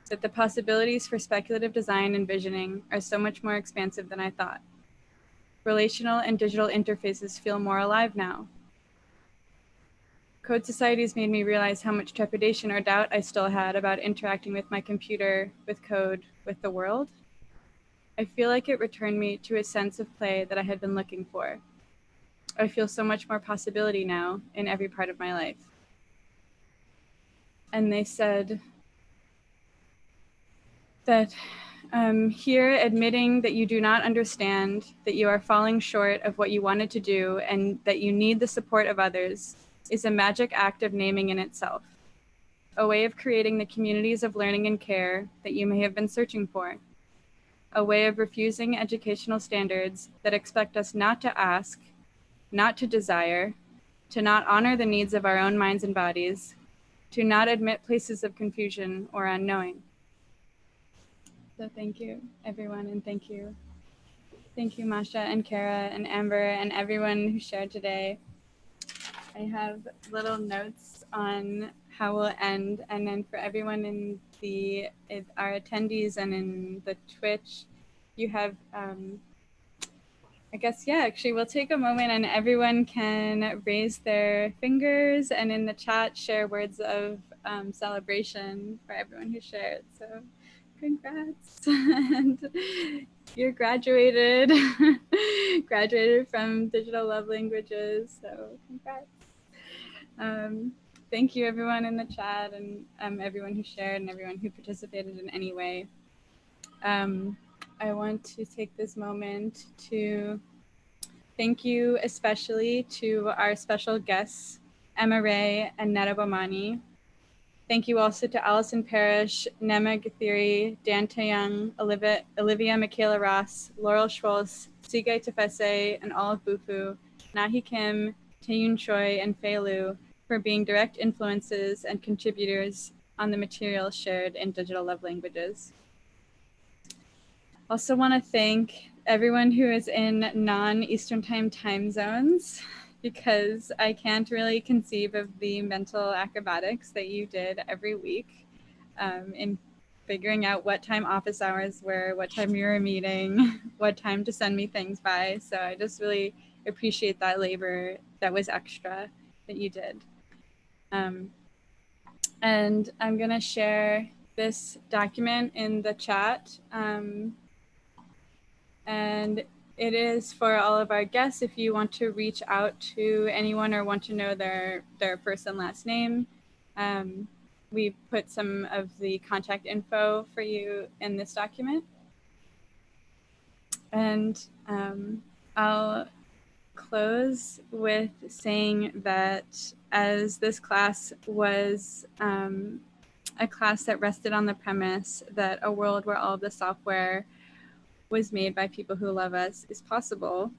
S1: that the possibilities for speculative design and visioning are so much more expansive than I thought. Relational and digital interfaces feel more alive now. Code Societies made me realize how much trepidation or doubt I still had about interacting with my computer, with code, with the world. I feel like it returned me to a sense of play that I had been looking for. I feel so much more possibility now in every part of my life. And they said that here, admitting that you do not understand, that you are falling short of what you wanted to do, and that you need the support of others, is a magic act of naming in itself, a way of creating the communities of learning and care that you may have been searching for, a way of refusing educational standards that expect us not to ask, not to desire, to not honor the needs of our own minds and bodies, to not admit places of confusion or unknowing. So thank you, everyone, and thank you. Thank you, Masha and Kara and Amber and everyone who shared today. I have little notes on how we'll end, and then for everyone in our attendees and in the Twitch, you have, I guess, yeah, actually we'll take a moment and everyone can raise their fingers and in the chat share words of celebration for everyone who shared. So congrats. And you're graduated, graduated from Digital Love Languages, so congrats. Thank you everyone in the chat and everyone who shared and everyone who participated in any way. I want to take this moment to thank you especially to our special guests, Emma Ray and Netta Bomani. Thank you also to Allison Parrish, Nema Gathiri, Dan Taeyang, Olivia Michaela Ross, Laurel Schwartz, Sigai Tefese, and Olive Bufu, Nahi Kim, Taeyun Choi, and Fei Lu for being direct influences and contributors on the material shared in Digital Love Languages. Also want to thank everyone who is in non-Eastern time zones, because I can't really conceive of the mental acrobatics that you did every week in figuring out what time office hours were, what time you were meeting, what time to send me things by. So I just really appreciate that labor that was extra that you did. And I'm gonna share this document in the chat. And it is for all of our guests. If you want to reach out to anyone or want to know their first and last name, we put some of the contact info for you in this document. And I'll close with saying that as this class was a class that rested on the premise that a world where all of the software was made by people who love us is possible,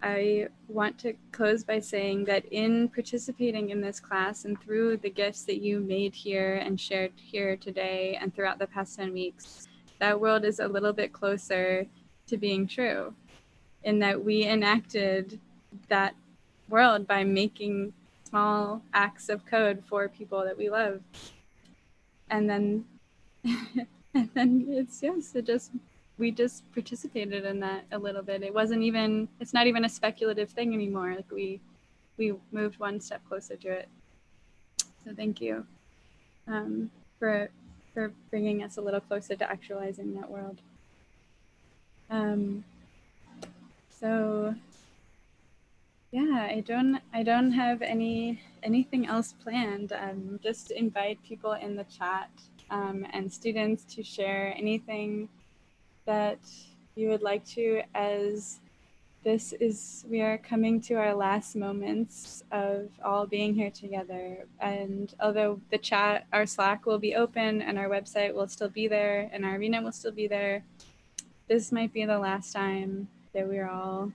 S1: I want to close by saying that in participating in this class and through the gifts that you made here and shared here today and throughout the past 10 weeks, that world is a little bit closer to being true, in that we enacted that world by making small acts of code for people that we love. And then, we just participated in that a little bit. It's not even a speculative thing anymore. Like we moved one step closer to it. So thank you for bringing us a little closer to actualizing that world. So yeah, I don't have anything else planned. Just invite people in the chat and students to share anything that you would like to, as we are coming to our last moments of all being here together. And although the chat, our Slack will be open and our website will still be there and our arena will still be there, this might be the last time that we're all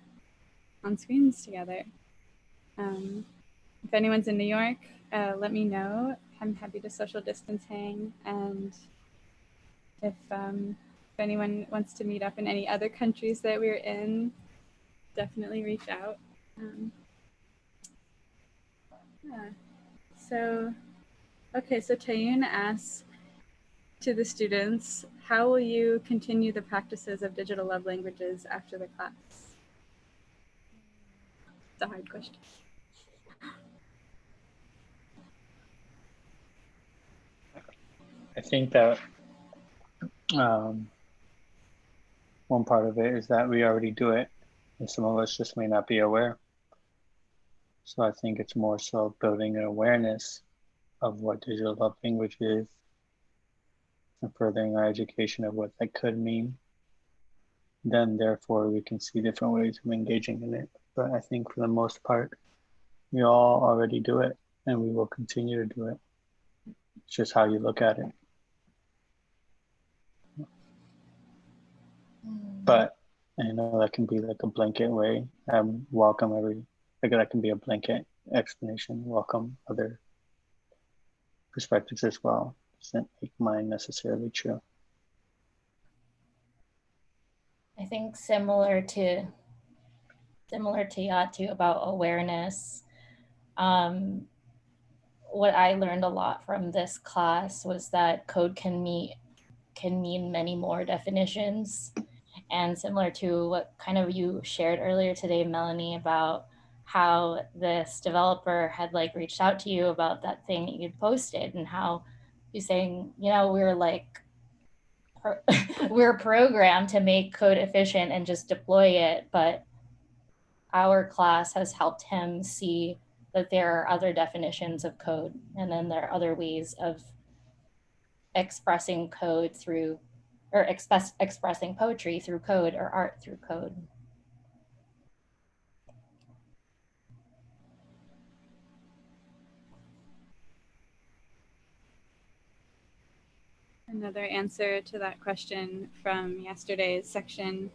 S1: on screens together. If anyone's in New York, let me know. I'm happy to social distance hang. And if anyone wants to meet up in any other countries that we're in, definitely reach out. Yeah. So, okay, so Tayun asks to the students, how will you continue the practices of digital love languages after the class? It's a hard question.
S4: I think that one part of it is that we already do it, and some of us just may not be aware. So I think it's more so building an awareness of what digital love language is and furthering our education of what that could mean. Then therefore we can see different ways of engaging in it. But I think for the most part, we all already do it and we will continue to do it. It's just how you look at it. But I know that can be like a blanket way. Welcome that can be a blanket explanation. Welcome other perspectives as well. Doesn't make mine necessarily true.
S12: I think similar to Yatu about awareness, what I learned a lot from this class was that code can mean many more definitions. And similar to what kind of you shared earlier today, Melanie, about how this developer had like reached out to you about that thing that you'd posted, and how you're saying, you know, we're programmed to make code efficient and just deploy it, but our class has helped him see that there are other definitions of code, and then there are other ways of expressing code through, or expressing poetry through code, or art through code.
S1: Another answer to that question from yesterday's section,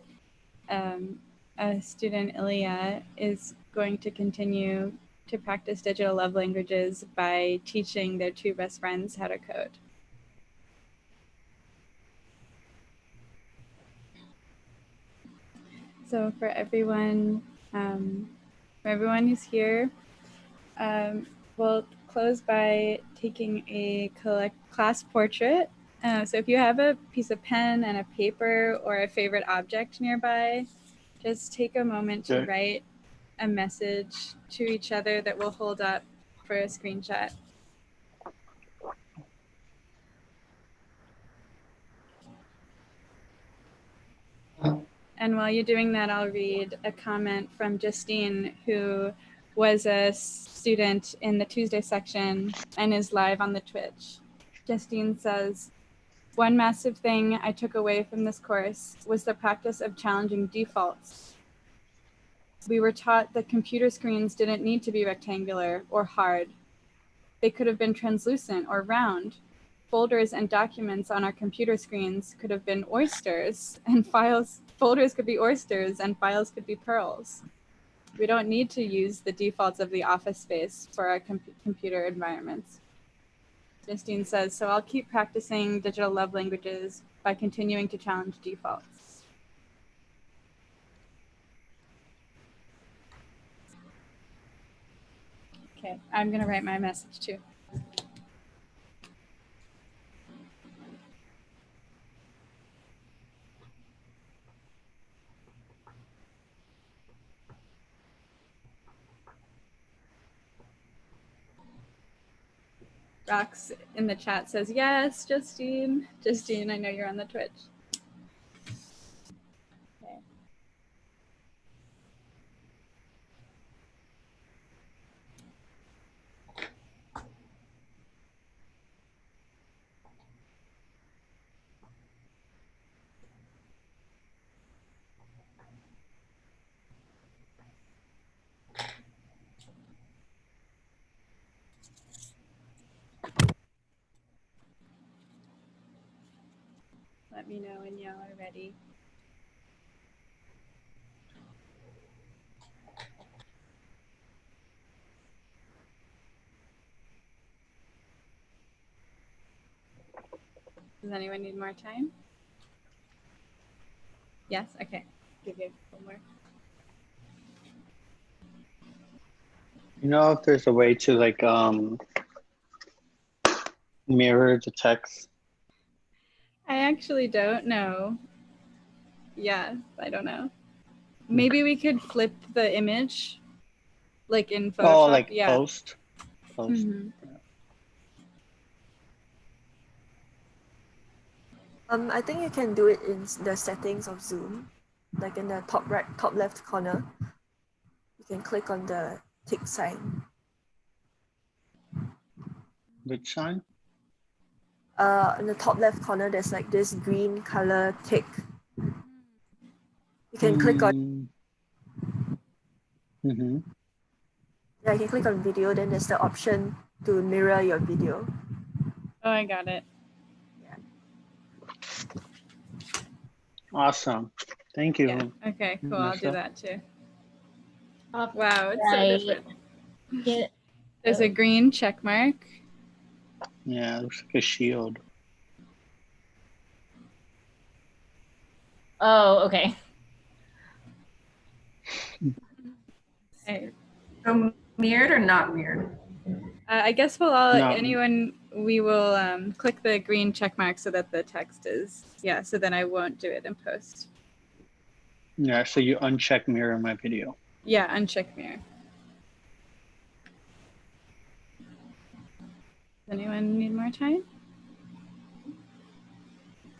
S1: a student, Alliah, is going to continue to practice digital love languages by teaching their two best friends how to code. So for everyone who's here, we'll close by taking a class portrait. So if you have a piece of pen and a paper or a favorite object nearby, just take a moment to write a message to each other that we'll hold up for a screenshot. And while you're doing that, I'll read a comment from Justine, who was a student in the Tuesday section and is live on the Twitch. Justine says, "One massive thing I took away from this course was the practice of challenging defaults. We were taught that computer screens didn't need to be rectangular or hard. They could have been translucent or round. Folders and documents on our computer screens could have been oysters, and folders could be oysters and files could be pearls. We don't need to use the defaults of the office space for our computer environments." Justine says, "So I'll keep practicing digital love languages by continuing to challenge defaults." Okay, I'm gonna write my message too. Rox in the chat says, "Yes, Justine." Justine, I know you're on the Twitch. Okay. Let me know when y'all are ready. Does anyone need more time? Yes? Okay. Give you one more.
S4: You know, if there's a way to like mirror the text?
S1: I actually don't know. Yeah, I don't know. Maybe we could flip the image, like in Photoshop.
S4: Oh, like
S1: yeah.
S4: post? Post.
S17: I think you can do it in the settings of Zoom, like in the top right, top left corner. You can click on the tick sign.
S4: Which sign?
S17: In the top left corner, there's like this green color tick. You can click on. Yeah, you can click on video. Then there's the option to mirror your video.
S1: Oh, I got it.
S4: Awesome. Thank you.
S1: Yeah. Okay, cool. I'll do
S4: Masha.
S1: that too. Wow, it's so
S12: Right.
S1: different. There's a green check mark.
S4: Yeah, it looks like a shield.
S12: Oh, okay.
S1: Okay.
S8: So mirrored or not mirrored?
S1: I guess we'll all,
S4: No.
S1: we will click the green check mark so that the text is, yeah, so then I won't do it in post.
S4: Yeah, so you uncheck mirror my video.
S1: Yeah, uncheck mirror. Does anyone need more time?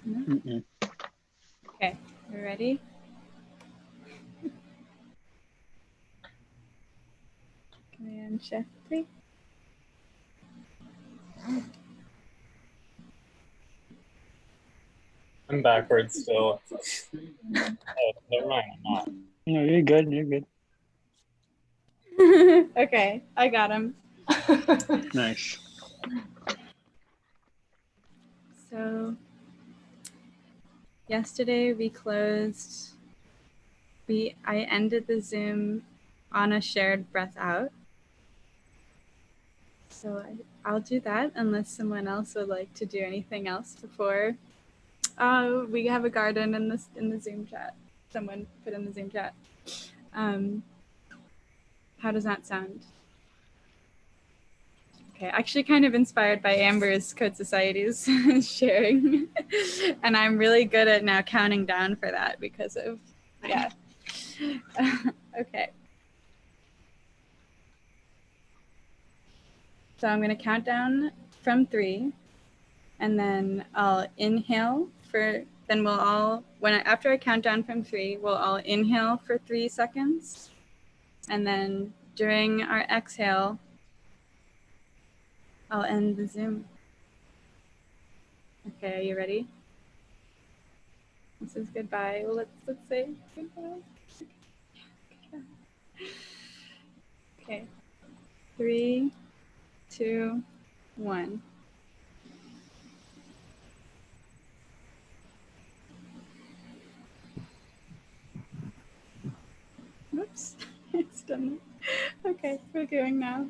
S1: No? Okay, we ready? Command Shift 3.
S14: I'm backwards still. Oh, never mind, I'm not.
S4: No, you're good. You're good.
S1: Okay, I got him.
S4: Nice.
S1: So yesterday we closed, I ended the Zoom on a shared breath out. So I'll do that unless someone else would like to do anything else before. We have a garden in the Zoom chat. Someone put in the Zoom chat. How does that sound? Okay, actually kind of inspired by Amber's Code Society's sharing. And I'm really good at now counting down for that because of, yeah. Okay. So I'm going to count down from 3, and then I'll inhale for, then we'll all, after I count down from 3, we'll all inhale for 3 seconds. And then during our exhale, I'll end the Zoom. Okay, are you ready? This is goodbye. Well, let's say goodbye. Okay. 3, 2, 1. Oops, it's done. Okay, we're going now.